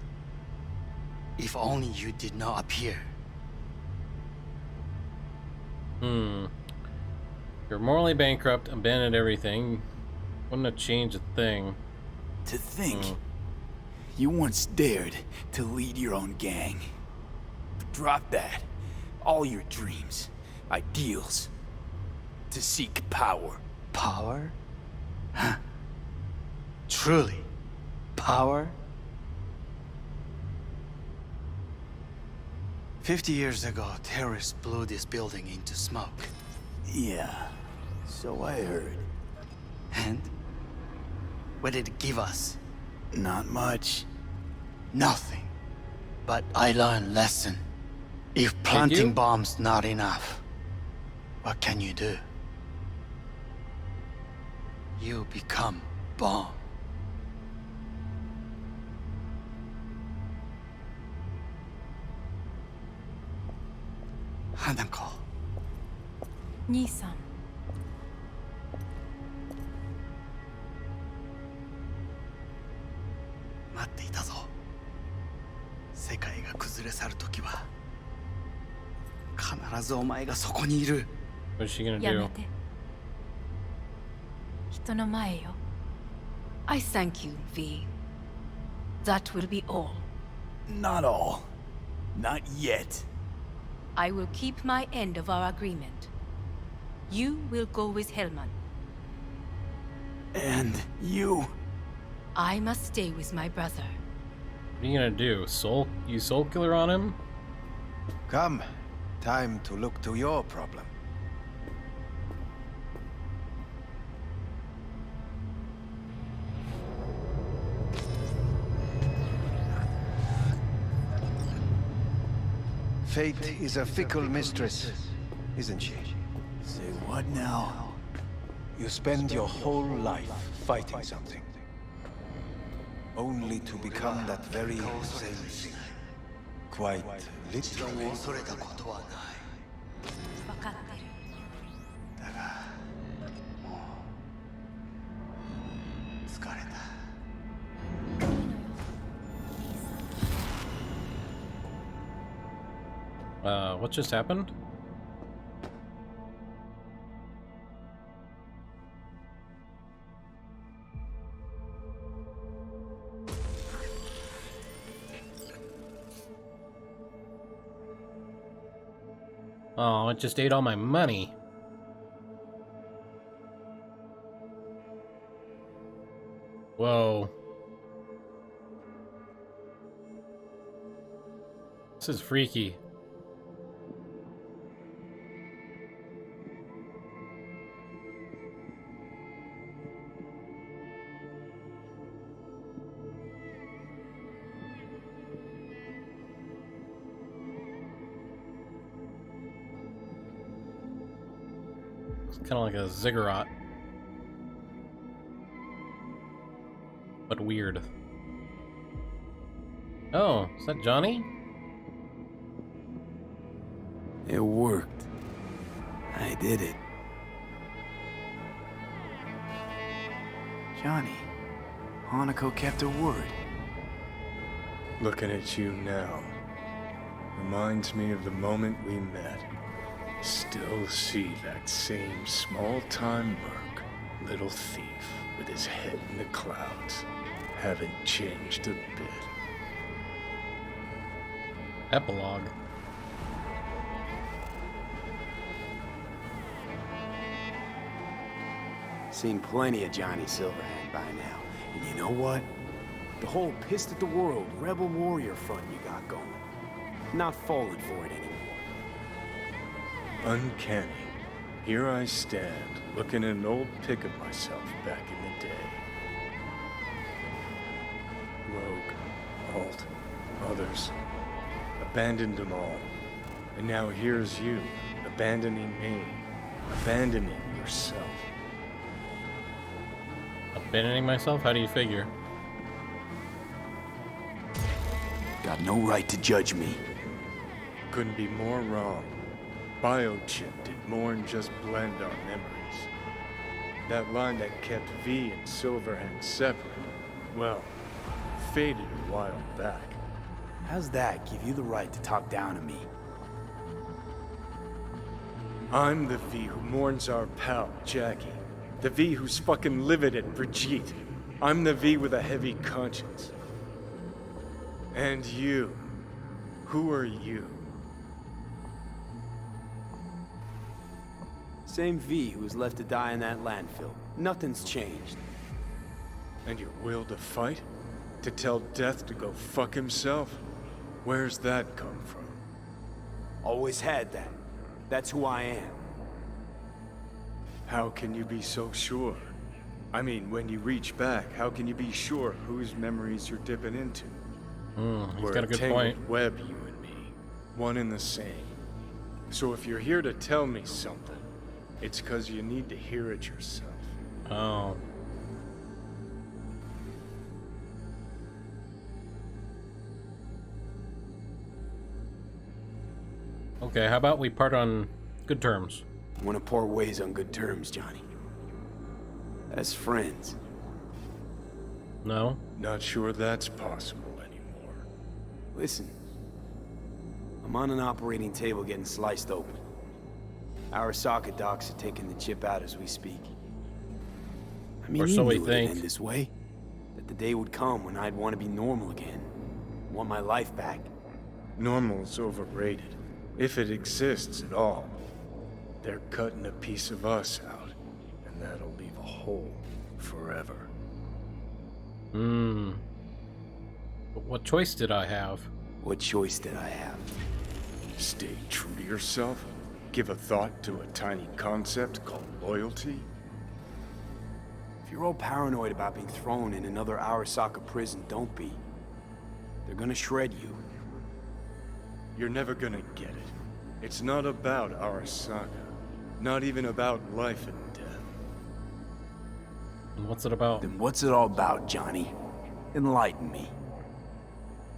If only you did not appear. You're morally bankrupt, abandoned everything. Wouldn't have changed a thing. To think, you once dared to lead your own gang. But drop that. All your dreams, ideals. To seek power. Power? Huh. Truly, power? 50 years ago, terrorists blew this building into smoke. Yeah, so I heard. And? What did it give us? Not much. Nothing. But I learned lesson. If planting bombs not enough, what can you do? You become bomb. Hanako. Nisan. 待っていたぞ。世界が崩れ去るときは必ずお前がそこにいる。 What's she gonna や do? めて。人の前よ。I thank you, V. That will be all. Not all. Not yet. I will keep my end of our agreement. You will go with Hellman. And you? I must stay with my brother. What are you gonna do? Use soul killer on him? Come, time to look to your problem. Fate is a fickle mistress, isn't she? Say what now? You spend your whole life fighting something, only to become that very same thing. Quite literally. 恐れたことはない。分かってる。だが、もう疲れた。 What just happened? Oh, it just ate all my money. Whoa. This is freaky. Kind of like a ziggurat, but weird. Oh, is that Johnny? It worked. I did it. Johnny, Hanako kept her word. Looking at you now reminds me of the moment we met. Still see that same small-time merc, little thief with his head in the clouds. Haven't changed a bit. Epilogue. Seen plenty of Johnny Silverhands by now. And you know what? The whole pissed at the world rebel warrior front you got going. Not falling for it anymore. Uncanny. Here I stand, looking at an old pic of myself back in the day. Rogue, Alt, others. Abandoned them all. And now here's you, abandoning me. Abandoning yourself. Abandoning myself? How do you figure? Got no right to judge me. Couldn't be more wrong. Biochip did more than just blend our memories. That line that kept V and Silverhands separate, well, faded a while back. How's that give you the right to talk down to me? I'm the V who mourns our pal, Jackie. The V who's fucking livid at Brigitte. I'm the V with a heavy conscience. And you. Who are you? Same V who was left to die in that landfill. Nothing's changed. And your will to fight? To tell Death to go fuck himself? Where's that come from? Always had that. That's who I am. How can you be so sure? I mean, when you reach back, how can you be sure whose memories you're dipping into? He's got a good point. Web, you and me. One and the same. So if you're here to tell me something, it's because you need to hear it yourself. Oh. Okay, how about we part on good terms? Want to part ways on good terms, Johnny. As friends. No? Not sure that's possible anymore. Listen. I'm on an operating table getting sliced open. Arasaka docs are taking the chip out as we speak. I mean, Or you so knew we it would think. end this way. That the day would come when I'd want to be normal again. Want my life back. Normal's overrated. If it exists at all. They're cutting a piece of us out, and that'll leave a hole forever. But what choice did I have? What choice did I have? Stay true to yourself? Give a thought to a tiny concept called loyalty? If you're all paranoid about being thrown in another Arasaka prison, don't be. They're gonna shred you. You're never gonna get it. It's not about Arasaka. Not even about life and death. And what's it about? Then what's it all about, Johnny? Enlighten me.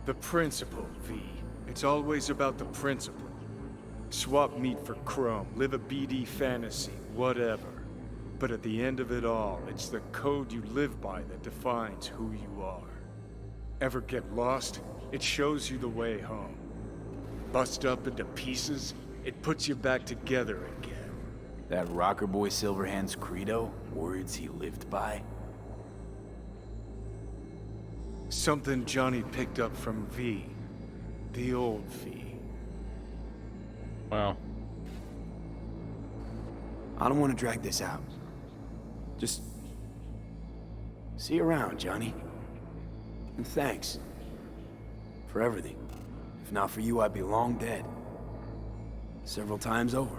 The principle, V. It's always about the principle. Swap meat for chrome, live a BD fantasy, whatever. But at the end of it all, it's the code you live by that defines who you are. Ever get lost? It shows you the way home. Bust up into pieces, it puts you back together again. That rocker boy Silverhands credo? Words he lived by? Something Johnny picked up from V. The old V. Wow. I don't want to drag this out. Just... see you around, Johnny. And thanks. For everything. If not for you, I'd be long dead. Several times over.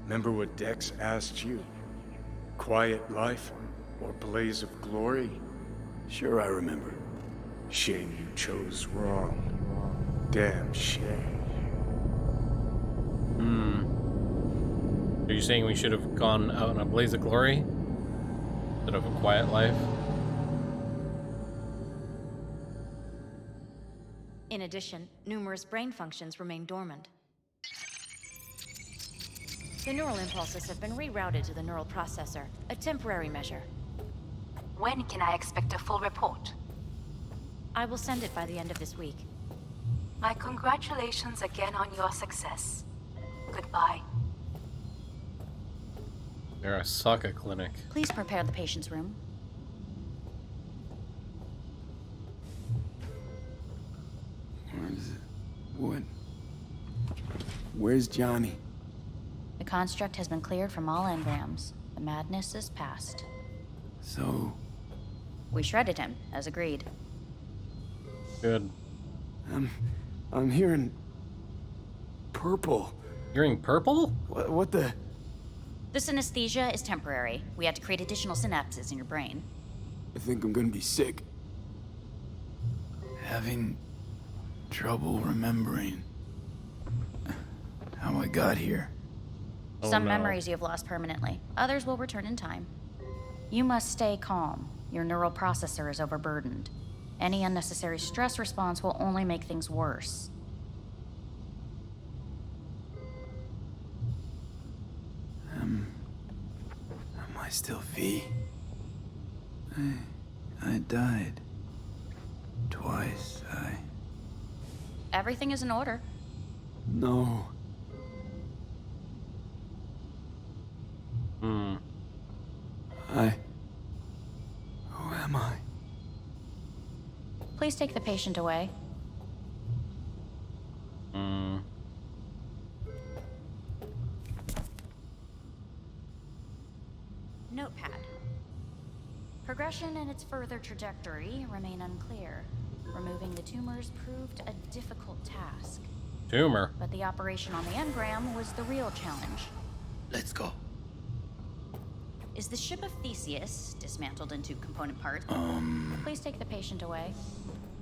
Remember what Dex asked you? Quiet life or blaze of glory? Sure I remember. Shame you chose wrong. Damn shame. Are you saying we should have gone out in a blaze of glory? Instead of a quiet life? In addition, numerous brain functions remain dormant. The neural impulses have been rerouted to the neural processor, a temporary measure. When can I expect a full report? I will send it by the end of this week. My congratulations again on your success. Goodbye. Arasaka Clinic. Please prepare the patient's room. Where's Johnny? The construct has been cleared from all engrams. The madness is past. So... We shredded him, as agreed. Good. I'm hearing... purple. Hearing purple? What the... The synesthesia is temporary. We had to create additional synapses in your brain. I think I'm gonna be sick. Having trouble remembering how I got here. Some memories you have lost permanently. Others will return in time. You must stay calm. Your neural processor is overburdened. Any unnecessary stress response will only make things worse. Am I still V? I died. Twice, Everything is in order. No. Who am I? Please take the patient away. Notepad. Progression and its further trajectory remain unclear. Removing the tumors proved a difficult task. Tumor? But the operation on the engram was the real challenge. Let's go. Is the ship of Theseus dismantled into component parts? Please take the patient away.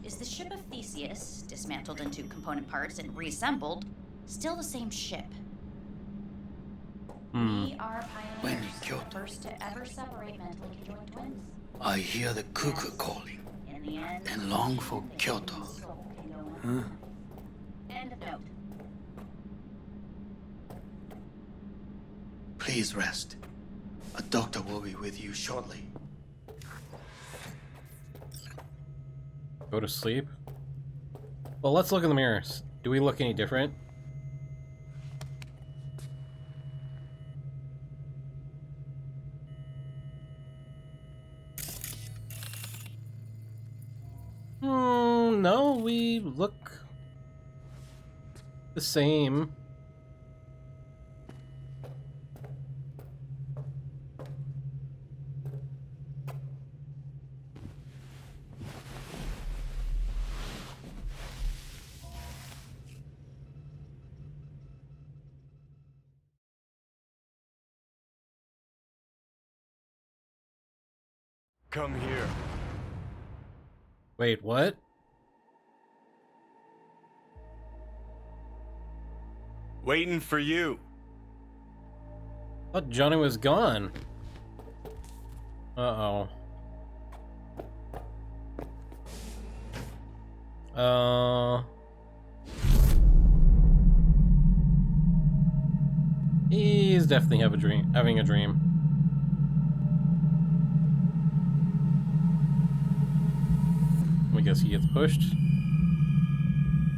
Is the ship of Theseus dismantled into component parts and reassembled still the same ship? We are When pioneers, he killed the first to ever separate mentally conjoined twins. I hear the cuckoo calling. In In the end, then long for Kyoto. Huh? End of note. Please rest. A doctor will be with you shortly. Go to sleep? Well, let's look in the mirrors. Do we look any different? No, we look the same. Come here. Wait, what? Waiting for you. Thought Johnny was gone. He's definitely having a dream. I guess he gets pushed.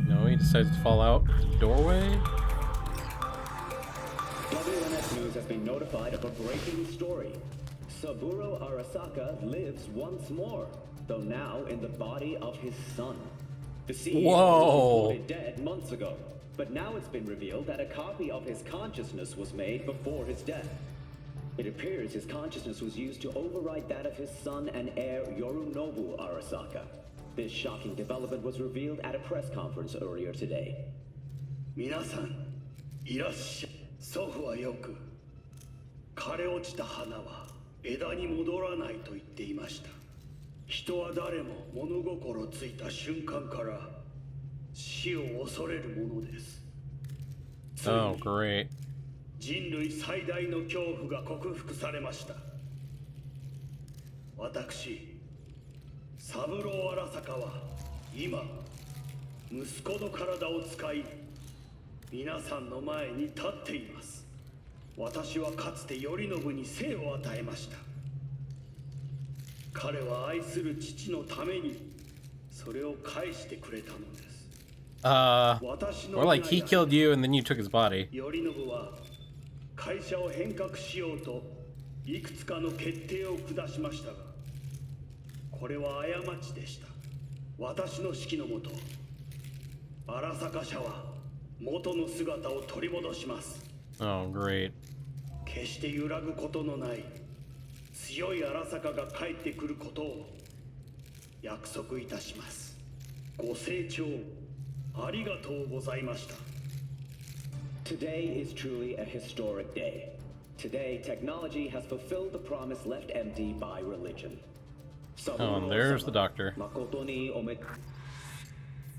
No, he decides to fall out the doorway. WNS News has been notified of a breaking story. Saburo Arasaka lives once more, though now in the body of his son. The CEO was reported dead months ago, but now it's been revealed that a copy of his consciousness was made before his death. It appears his consciousness was used to override that of his son and heir Yorinobu Arasaka. This shocking development was revealed at a press conference earlier today. 皆さん、いらっしゃい。祖父はよく、枯れ落ちた花は枝に戻らないと言っていました。人は誰も物心ついた瞬間から死を恐れるものです。Oh, great. 人類最大の恐怖が克服されました。私、三郎荒坂は今息子の体を使い皆さんの前に立っています。私はかつて頼信に生を与えました。彼は愛する父のためにそれを返してくれたのです。Or like he killed you and then you took his body. 頼信は会社を変革しようといくつかの決定を下しましたが、これは過ちでした。私の指揮のもと、荒坂社は元の姿を取り戻します。Oh, great. 決して揺らぐことのない強い荒坂が帰ってくることを約束いたします。ご清聴ありがとうございました。Today is truly a historic day. Today, technology has fulfilled the promise left empty by religion. Oh, and there's the doctor.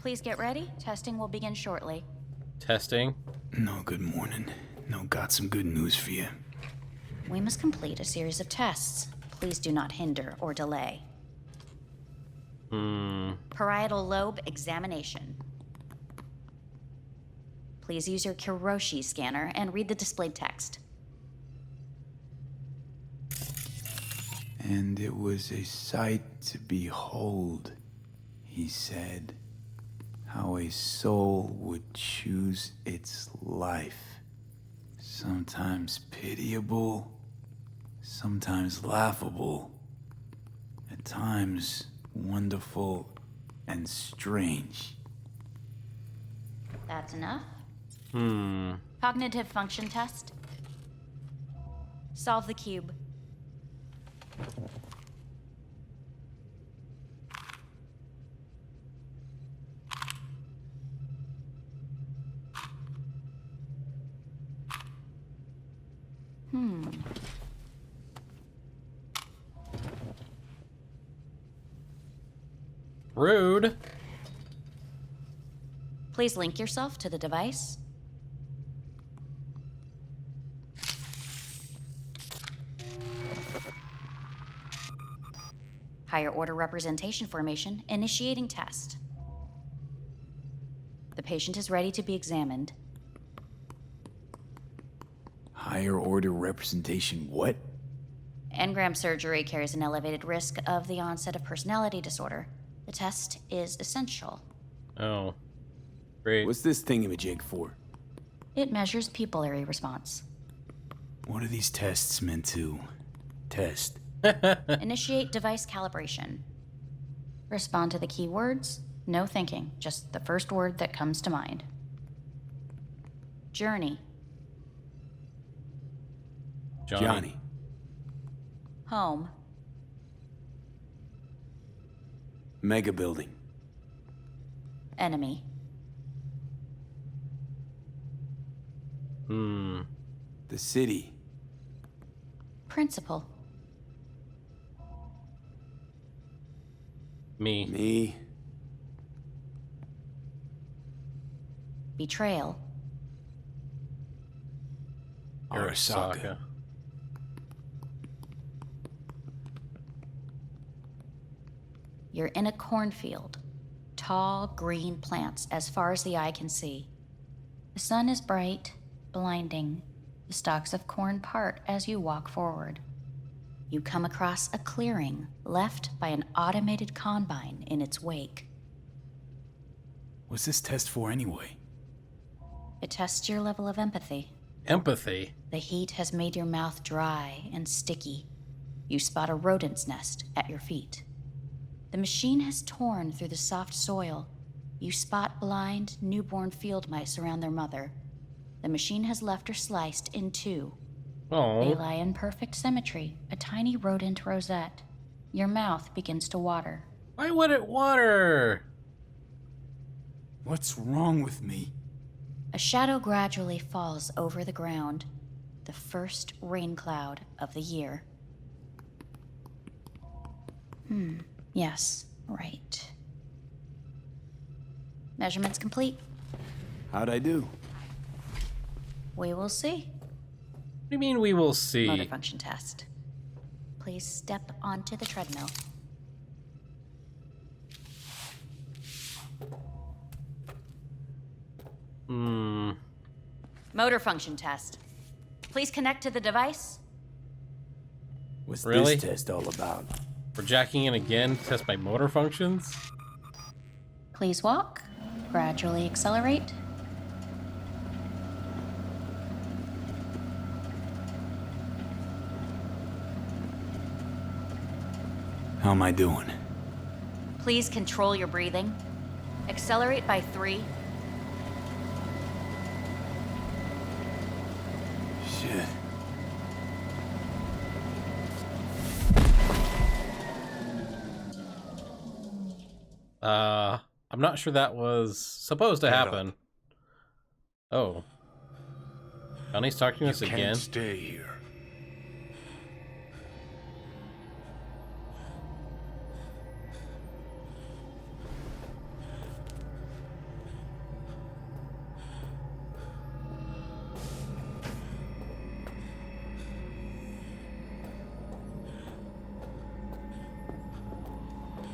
Please get ready. Testing will begin shortly. Testing? No, good morning. No, got some good news for you. We must complete a series of tests. Please do not hinder or delay. Parietal lobe examination. Please use your Kiroshi scanner and read the displayed text. And it was a sight to behold, he said, how a soul would choose its life. Sometimes pitiable, sometimes laughable, at times wonderful and strange. That's enough. Cognitive function test. Solve the cube. Rude. Please link yourself to the device. Higher order representation formation, initiating test. The patient is ready to be examined. Higher order representation what? Engram surgery carries an elevated risk of the onset of personality disorder. The test is essential. Oh, great. What's this thingamajig for? It measures pupillary response. What are these tests meant to test? Initiate device calibration. Respond to the keywords. No thinking, just the first word that comes to mind. Journey. Johnny. Home. Mega building. Enemy. The city. Principal. Me. Betrayal. Arasaka. You're in a cornfield. Tall, green plants as far as the eye can see. The sun is bright, blinding. The stalks of corn part as you walk forward. You come across a clearing left by an automated combine in its wake. What's this test for anyway? It tests your level of empathy. Empathy? The heat has made your mouth dry and sticky. You spot a rodent's nest at your feet. The machine has torn through the soft soil. You spot blind, newborn field mice around their mother. The machine has left her sliced in two. Oh. They lie in perfect symmetry, a tiny rodent rosette. Your mouth begins to water. Why would it water? What's wrong with me? A shadow gradually falls over the ground. The first rain cloud of the year. Yes, right. Measurements complete. How'd I do? We will see. What do you mean we will see? Motor function test. Please step onto the treadmill. Motor function test. Please connect to the device. What's Really? this test all about? We're jacking in again to test my motor functions? Please walk. Gradually accelerate. How am I doing? Please control your breathing. Accelerate by 3. Shit. I'm not sure that was supposed to happen. Oh. Johnny's talking to us You again. can't stay here.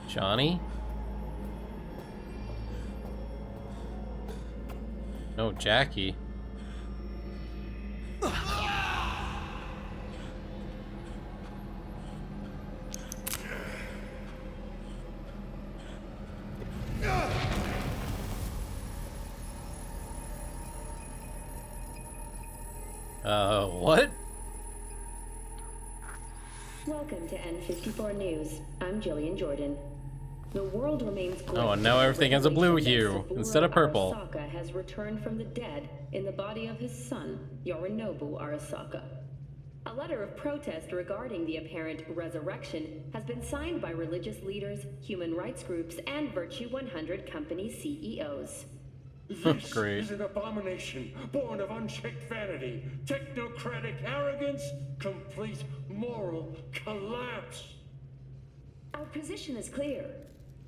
Johnny? No, Jackie. What? Welcome to N54 News. I'm Jillian Jordan. The world remains Oh, and now everything has a blue hue instead of purple. Arasaka has returned from the dead in the body of his son, Yorinobu Arasaka. A letter of protest regarding the apparent resurrection has been signed by religious leaders, human rights groups, and Virtue 100 company CEOs. This Great. is an abomination born of unchecked vanity, technocratic arrogance, complete moral collapse. Our position is clear.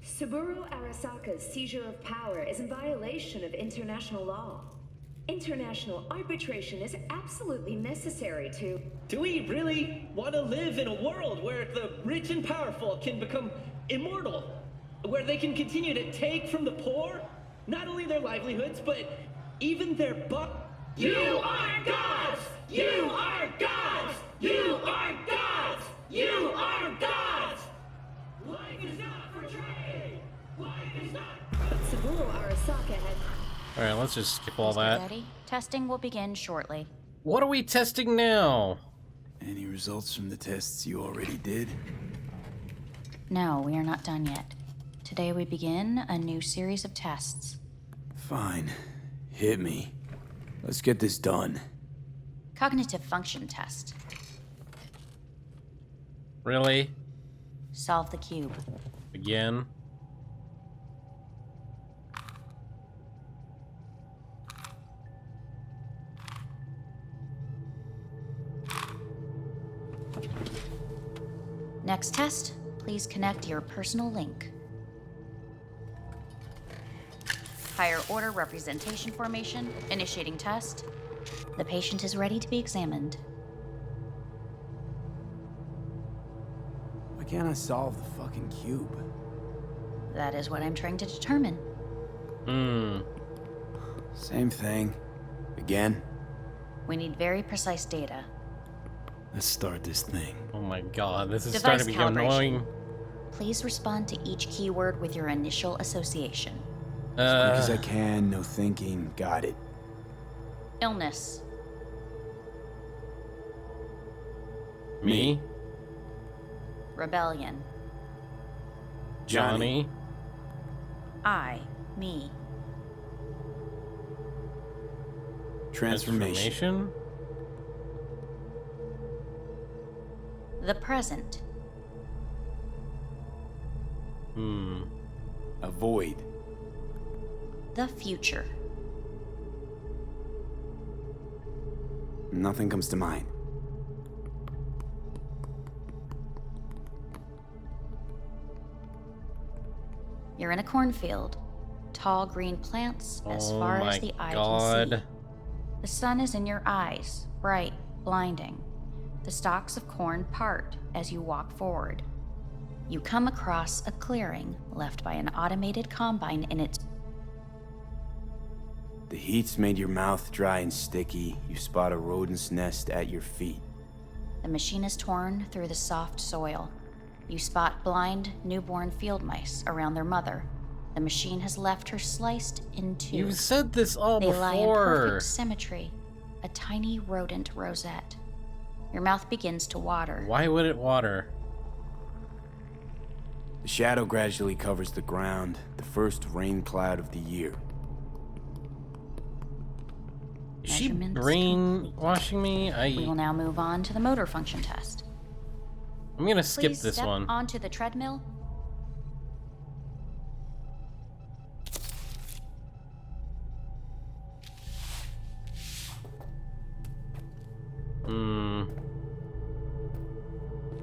Saburo Arasaka's seizure of power is in violation of international law. International arbitration is absolutely necessary to... Do we really want to live in a world where the rich and powerful can become immortal? Where they can continue to take from the poor? Not only their livelihoods, but even their You are gods! You are gods! You are gods! You are gods! Life is not for trade! Life is not... Saburo Arasaka has... Alright, let's just skip all that. Ready? Testing will begin shortly. What are we testing now? Any results from the tests you already did? No, we are not done yet. Today we begin a new series of tests. Fine. Hit me. Let's get this done. Cognitive function test. Really? Solve the cube. Again? Next test, please connect your personal link. Higher order representation formation, initiating test. The patient is ready to be examined. Why can't I solve the fucking cube? That is what I'm trying to determine. Same thing. Again? We need very precise data. Let's start this thing. Oh my god, this is Device starting to become calibration. annoying. Please respond to each keyword with your initial association. As quick as I can, no thinking. Got it. Illness. Me? Rebellion. Johnny? Me. Transformation. The present. Avoid. The future. Nothing comes to mind. You're in a cornfield. Tall green plants as far as the eye can see. The sun is in your eyes, bright, blinding. The stalks of corn part as you walk forward. You come across a clearing left by an automated combine in its... The heat's made your mouth dry and sticky. You spot a rodent's nest at your feet. The machine is torn through the soft soil. You spot blind, newborn field mice around their mother. The machine has left her sliced in two. You've said this all They before. lie in perfect symmetry. A tiny rodent rosette. Your mouth begins to water. Why would it water? The shadow gradually covers the ground, the first rain cloud of the year. Is she brainwashing me? We will now move on to the motor function test. I'm gonna skip Please this step one. onto the treadmill.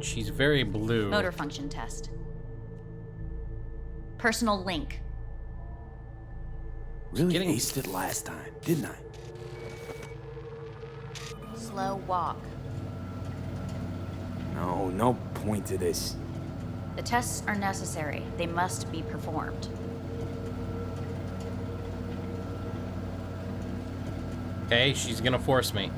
She's very blue. Motor function test. Personal link. Really aced it last time, didn't I? Slow walk. No point to this. The tests are necessary. They must be performed. Okay, she's gonna force me.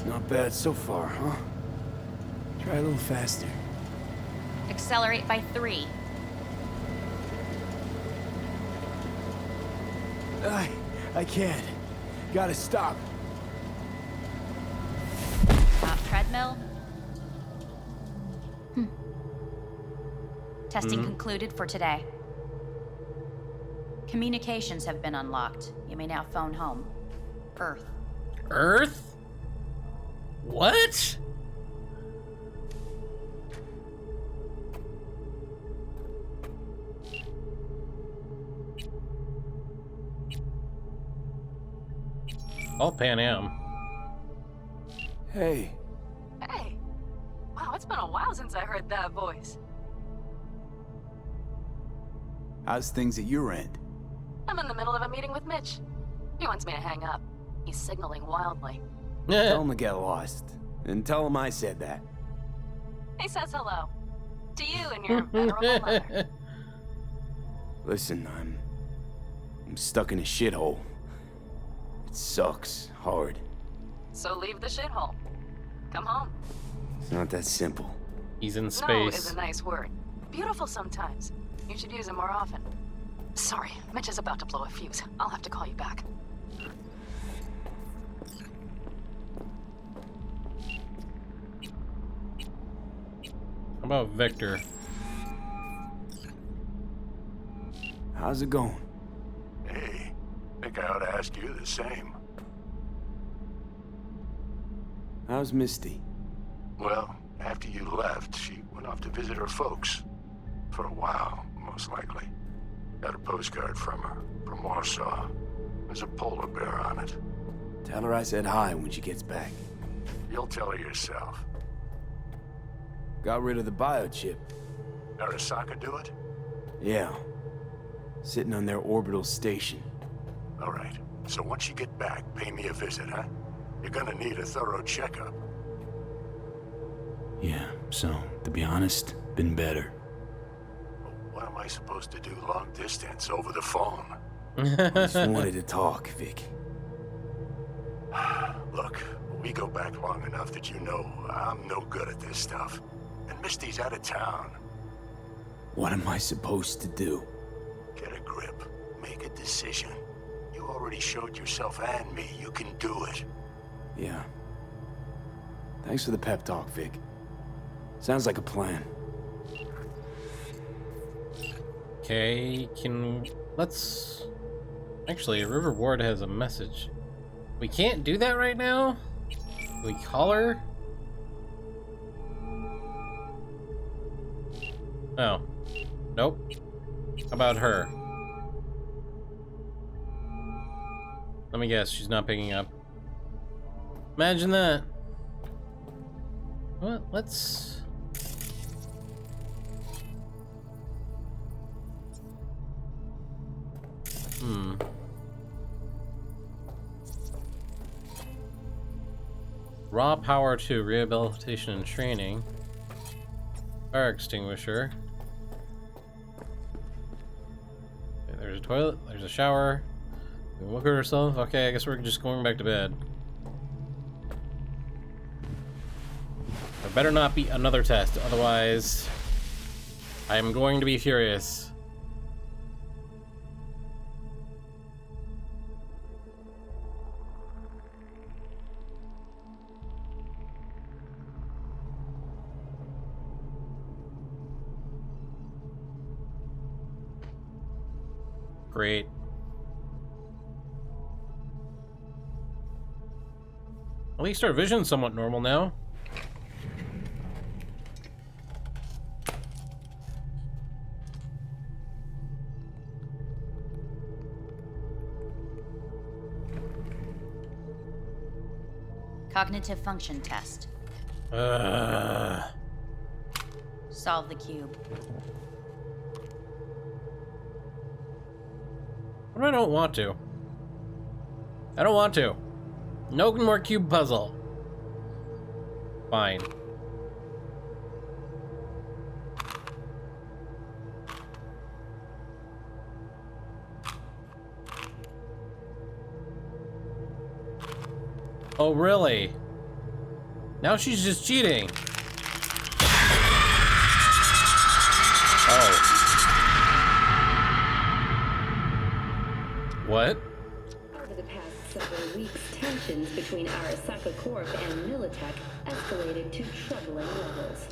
Not bad so far, huh? Try a little faster. Accelerate by 3. I can't. Gotta stop. Stop treadmill. Testing concluded for today. Communications have been unlocked. You may now phone home. Earth. Earth? What? All Pan Am. Hey. Hey. Wow, it's been a while since I heard that voice. How's things at your end? I'm in the middle of a meeting with Mitch. He wants me to hang up. He's signaling wildly. Tell him to get lost. And tell him I said that. He says hello. To you and your venerable mother. Listen, I'm stuck in a shithole. It sucks hard. So leave the shithole. Come home. It's not that simple. He's in No space. is a nice word. Beautiful sometimes. You should use it more often. Sorry, Mitch is about to blow a fuse. I'll have to call you back. How about Victor? How's it going? Hey, think I ought to ask you the same. How's Misty? Well, after you left, she went off to visit her folks. For a while, most likely. Got a postcard from her, from Warsaw. There's a polar bear on it. Tell her I said hi when she gets back. You'll tell her yourself. Got rid of the biochip. Arasaka do it? Yeah. Sitting on their orbital station. All right. So once you get back, pay me a visit, huh? You're gonna need a thorough checkup. Yeah, so, to be honest, been better. What am I supposed to do long distance over the phone? I just wanted to talk, Vic. Look, we go back long enough that you know I'm no good at this stuff. And Misty's out of town. What am I supposed to do? Get a grip. Make a decision. You already showed yourself and me you can do it. Yeah. Thanks for the pep talk, Vic. Sounds like a plan. Okay, let's... Actually, River Ward has a message. We can't do that right now? Can we call her? Oh. Nope. How about her? Let me guess, she's not picking up. Imagine that. Well, let's... Raw power 2, rehabilitation and training. Fire extinguisher. Okay, there's a toilet, there's a shower. We can look at herself. Okay, I guess we're just going back to bed. There better not be another test, otherwise I am going to be furious. Great. At least our vision's somewhat normal now. Cognitive function test. Solve the cube. What if I don't want to? I don't want to. No more cube puzzle. Fine. Oh, really? Now she's just cheating. Oh. What? Over the past several weeks, tensions between Arasaka Corp and Militech escalated to troubling levels.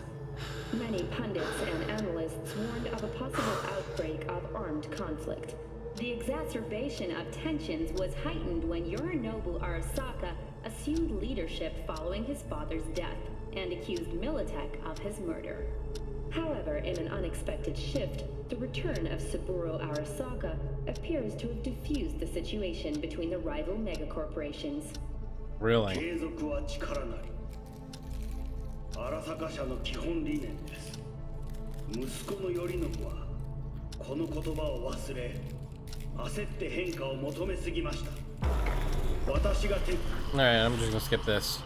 Many pundits and analysts warned of a possible outbreak of armed conflict. The exacerbation of tensions was heightened when Yorinobu Arasaka assumed leadership following his father's death and accused Militech of his murder. However, in an unexpected shift, the return of Saburo Arasaka appears to have diffused the situation between the rival megacorporations. Really? 継続は力なり。荒坂社の基本理念です。息子の頼信はこの言葉を忘れ、焦って変化を求めすぎました。私が手。Alright, I'm just gonna skip this.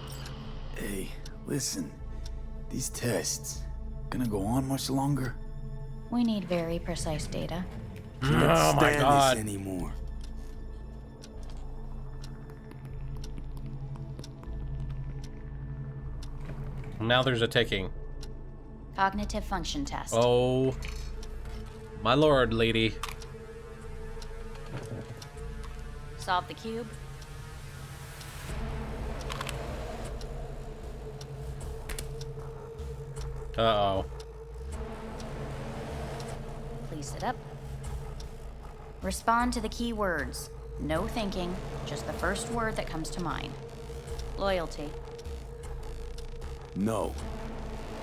Hey, listen. These tests gonna go on much longer? We need very precise data. Can't Oh my stand God. this anymore. Now there's a ticking. Cognitive function test. Oh, my lord, lady. Solve the cube. Uh-oh. Please sit up. Respond to the key words. No thinking, just the first word that comes to mind. Loyalty. No.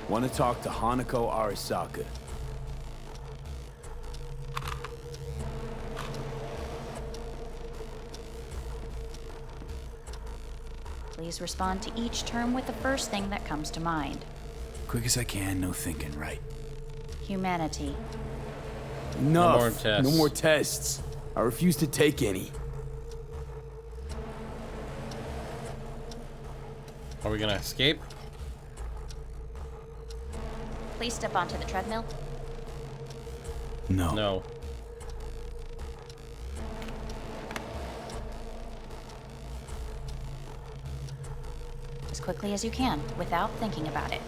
Want to talk to Hanako Arasaka. Please respond to each term with the first thing that comes to mind. Quick as I can, no thinking, right? Humanity. Enough. No more tests. No more tests. I refuse to take any. Are we gonna escape? Please step onto the treadmill. No. No. As quickly as you can, without thinking about it.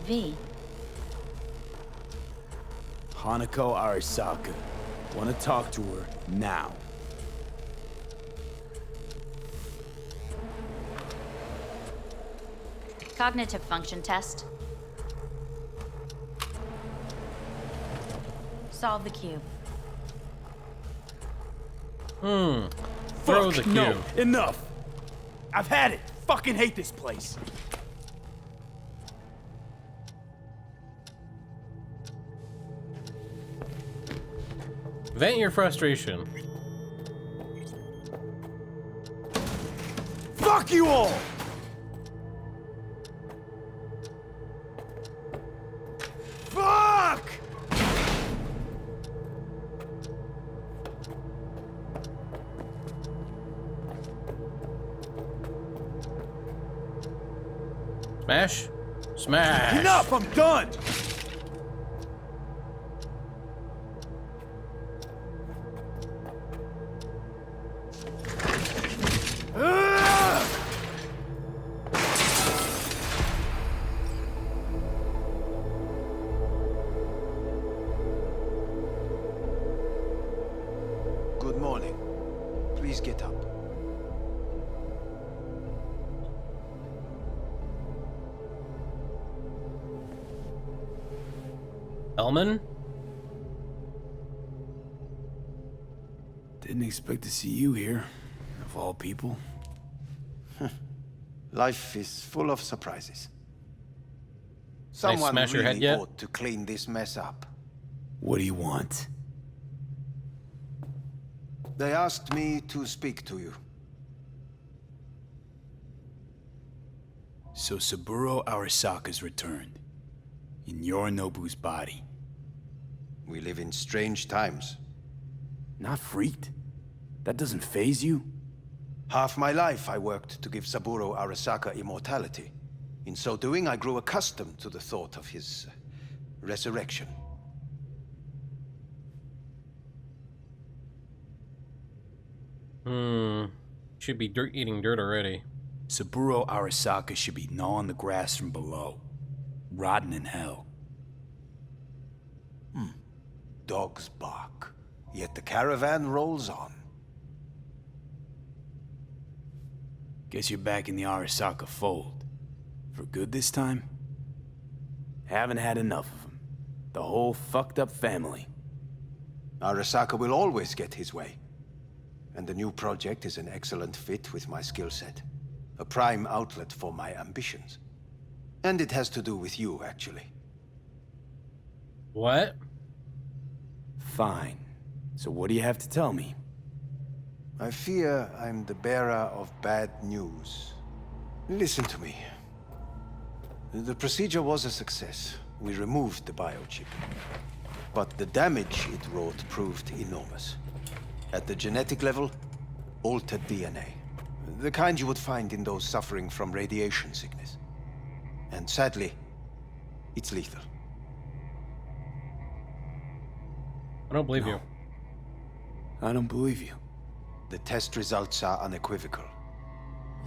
V. Hanako Arasaka. Want to talk to her now. Cognitive function test. Solve the cube. Throw Fuck, the cube. no. Enough. I've had it. Fucking hate this place. Vent your frustration. Fuck you all! Fuck! Smash? Smash! Enough! I'm done! Good morning. Please get up. Elman? Didn't expect to see you here, of all people. Life is full of surprises. Can I Someone smash your head really yet? ought to clean this mess up. What do you want? They asked me to speak to you. So Saburo Arasaka's returned. In Yorinobu's body. We live in strange times. Not freaked? That doesn't faze you? Half my life I worked to give Saburo Arasaka immortality. In so doing, I grew accustomed to the thought of his resurrection. Should be eating dirt already. Saburo Arasaka should be gnawing the grass from below. Rotting in hell. Dogs bark, yet the caravan rolls on. Guess you're back in the Arasaka fold. For good this time? Haven't had enough of them. The whole fucked up family. Arasaka will always get his way. And the new project is an excellent fit with my skill set. A prime outlet for my ambitions. And it has to do with you, actually. What? Fine. So what do you have to tell me? I fear I'm the bearer of bad news. Listen to me. The procedure was a success. We removed the biochip. But the damage it wrought proved enormous. At the genetic level, altered DNA. The kind you would find in those suffering from radiation sickness. And sadly, it's lethal. I don't believe you. I don't believe you. The test results are unequivocal.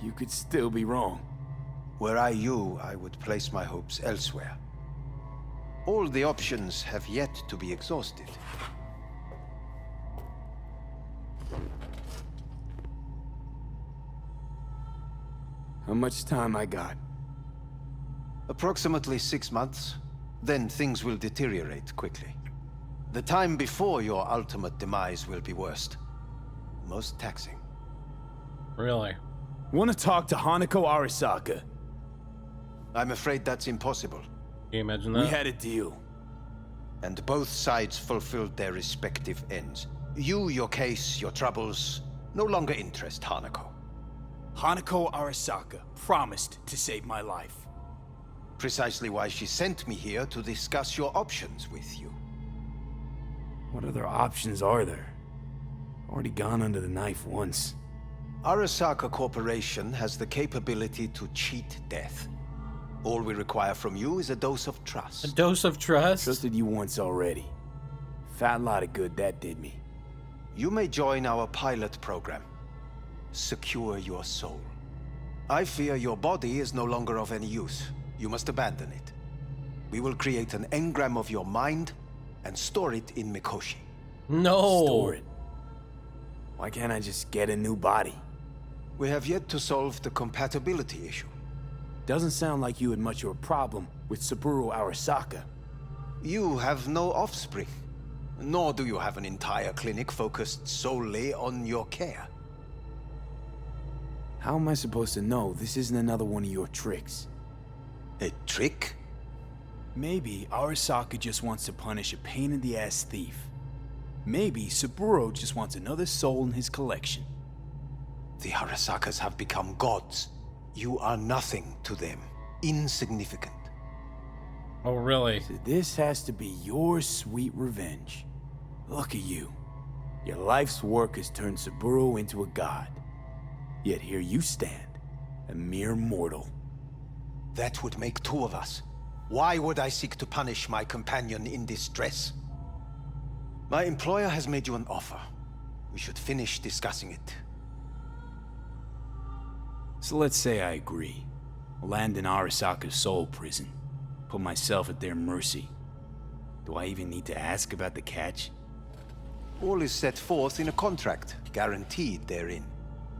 You could still be wrong. Were I you, I would place my hopes elsewhere. All the options have yet to be exhausted. How much time I got? Approximately 6 months. Then things will deteriorate quickly. The time before your ultimate demise will be worst. Most taxing. Really? Want to talk to Hanako Arasaka? I'm afraid that's impossible. Can you imagine that? We had a deal. And both sides fulfilled their respective ends. You, your case, your troubles, no longer interest Hanako. Hanako Arasaka promised to save my life. Precisely why she sent me here to discuss your options with you. What other options are there? Already gone under the knife once. Arasaka Corporation has the capability to cheat death. All we require from you is a dose of trust. A dose of trust? Trusted you once already. Fat lot of good that did me. You may join our pilot program. Secure your soul. I fear your body is no longer of any use. You must abandon it. We will create an engram of your mind and store it in Mikoshi. No! Store it? Why can't I just get a new body? We have yet to solve the compatibility issue. Doesn't sound like you had much of a problem with Saburo Arasaka. You have no offspring. Nor do you have an entire clinic focused solely on your care. How am I supposed to know this isn't another one of your tricks? A trick? Maybe Arasaka just wants to punish a pain-in-the-ass thief. Maybe Saburo just wants another soul in his collection. The Arasakas have become gods. You are nothing to them. Insignificant. Oh, really? So this has to be your sweet revenge. Look at you. Your life's work has turned Saburo into a god. Yet here you stand, a mere mortal. That would make two of us. Why would I seek to punish my companion in distress? My employer has made you an offer. We should finish discussing it. So let's say I agree. Land in Arasaka's soul prison. Put myself at their mercy. Do I even need to ask about the catch? All is set forth in a contract, guaranteed therein.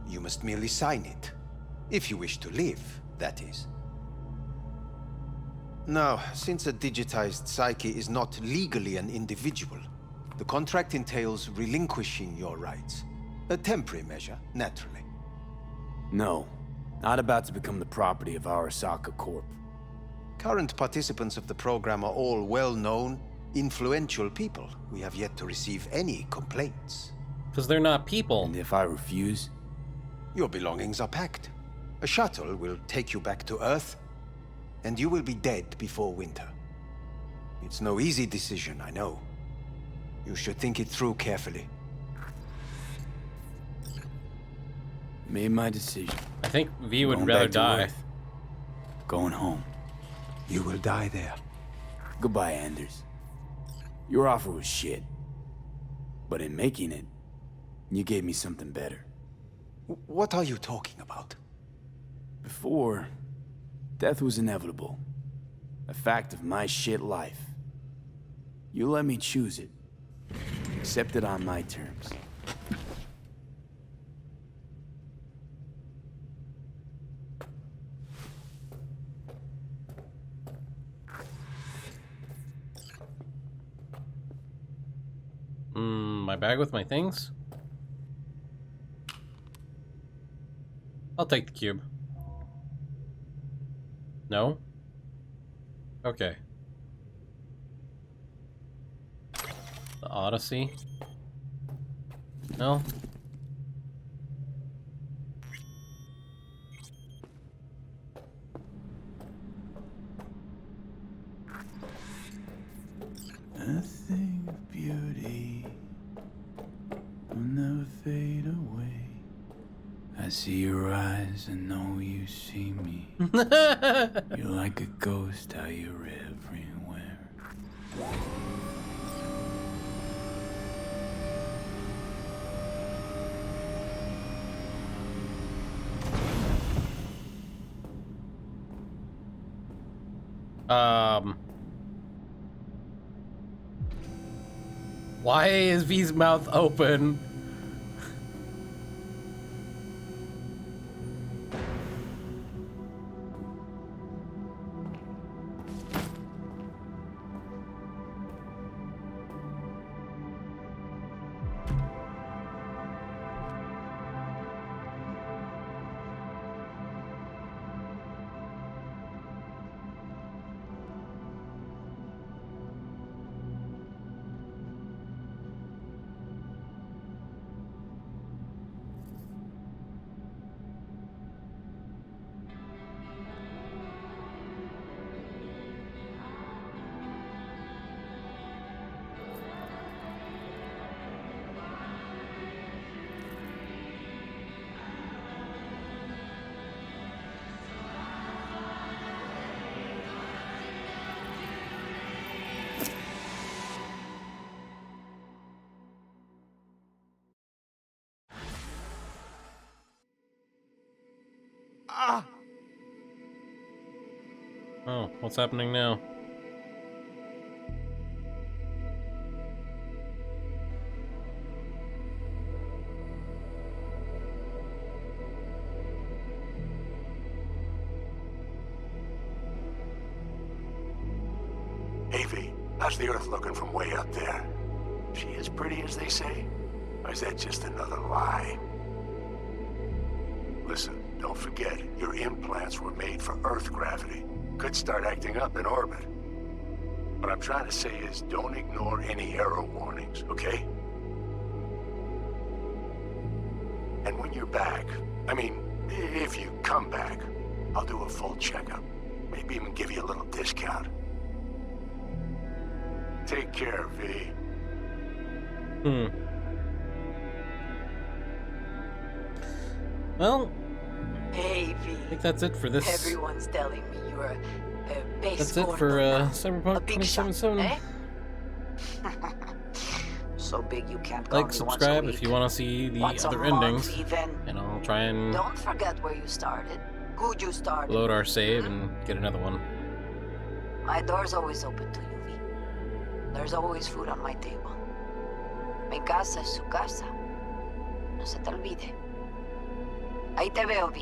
You must merely sign it. If you wish to live, that is. Now, since a digitized psyche is not legally an individual, the contract entails relinquishing your rights. A temporary measure, naturally. No, not about to become the property of Arasaka Corp. Current participants of the program are all well-known, influential people. We have yet to receive any complaints. Because they're not people. And if I refuse? Your belongings are packed. A shuttle will take you back to Earth, and you will be dead before winter. It's no easy decision, I know. You should think it through carefully. Made my decision. I think V would rather die. Earth. Going home. You will die there. Goodbye, Anders. Your offer was shit. But in making it, you gave me something better. What are you talking about? Before, death was inevitable. A fact of my shit life. You let me choose it. Accept it on my terms. My bag with my things? I'll take the cube. No? Okay. The Odyssey? No? Nothing I see your eyes and know you see me. You're like a ghost, how you're everywhere. Why is V's mouth open? Oh, what's happening now? Avy, how's the Earth looking from way up there? She as pretty as they say? Or is that just another lie? Listen, don't forget, your implants were made for Earth gravity. Could start acting up in orbit. What I'm trying to say is, don't ignore any error warnings, okay? And when you're back, I mean, if you come back, I'll do a full checkup. Maybe even give you a little discount. Take care, V. Well, hey, V. I think that's it for this. Everyone's telling me you're a base. That's it for Cyberpunk 2077. Eh? So big you can't Like, subscribe if you want to see the other endings, even. and I'll try and Don't forget where you started, who'd you started. load our save and get another one. My door's always open to you, V. There's always food on my table. Mi casa es su casa. No se te olvide. Ahí te veo, V.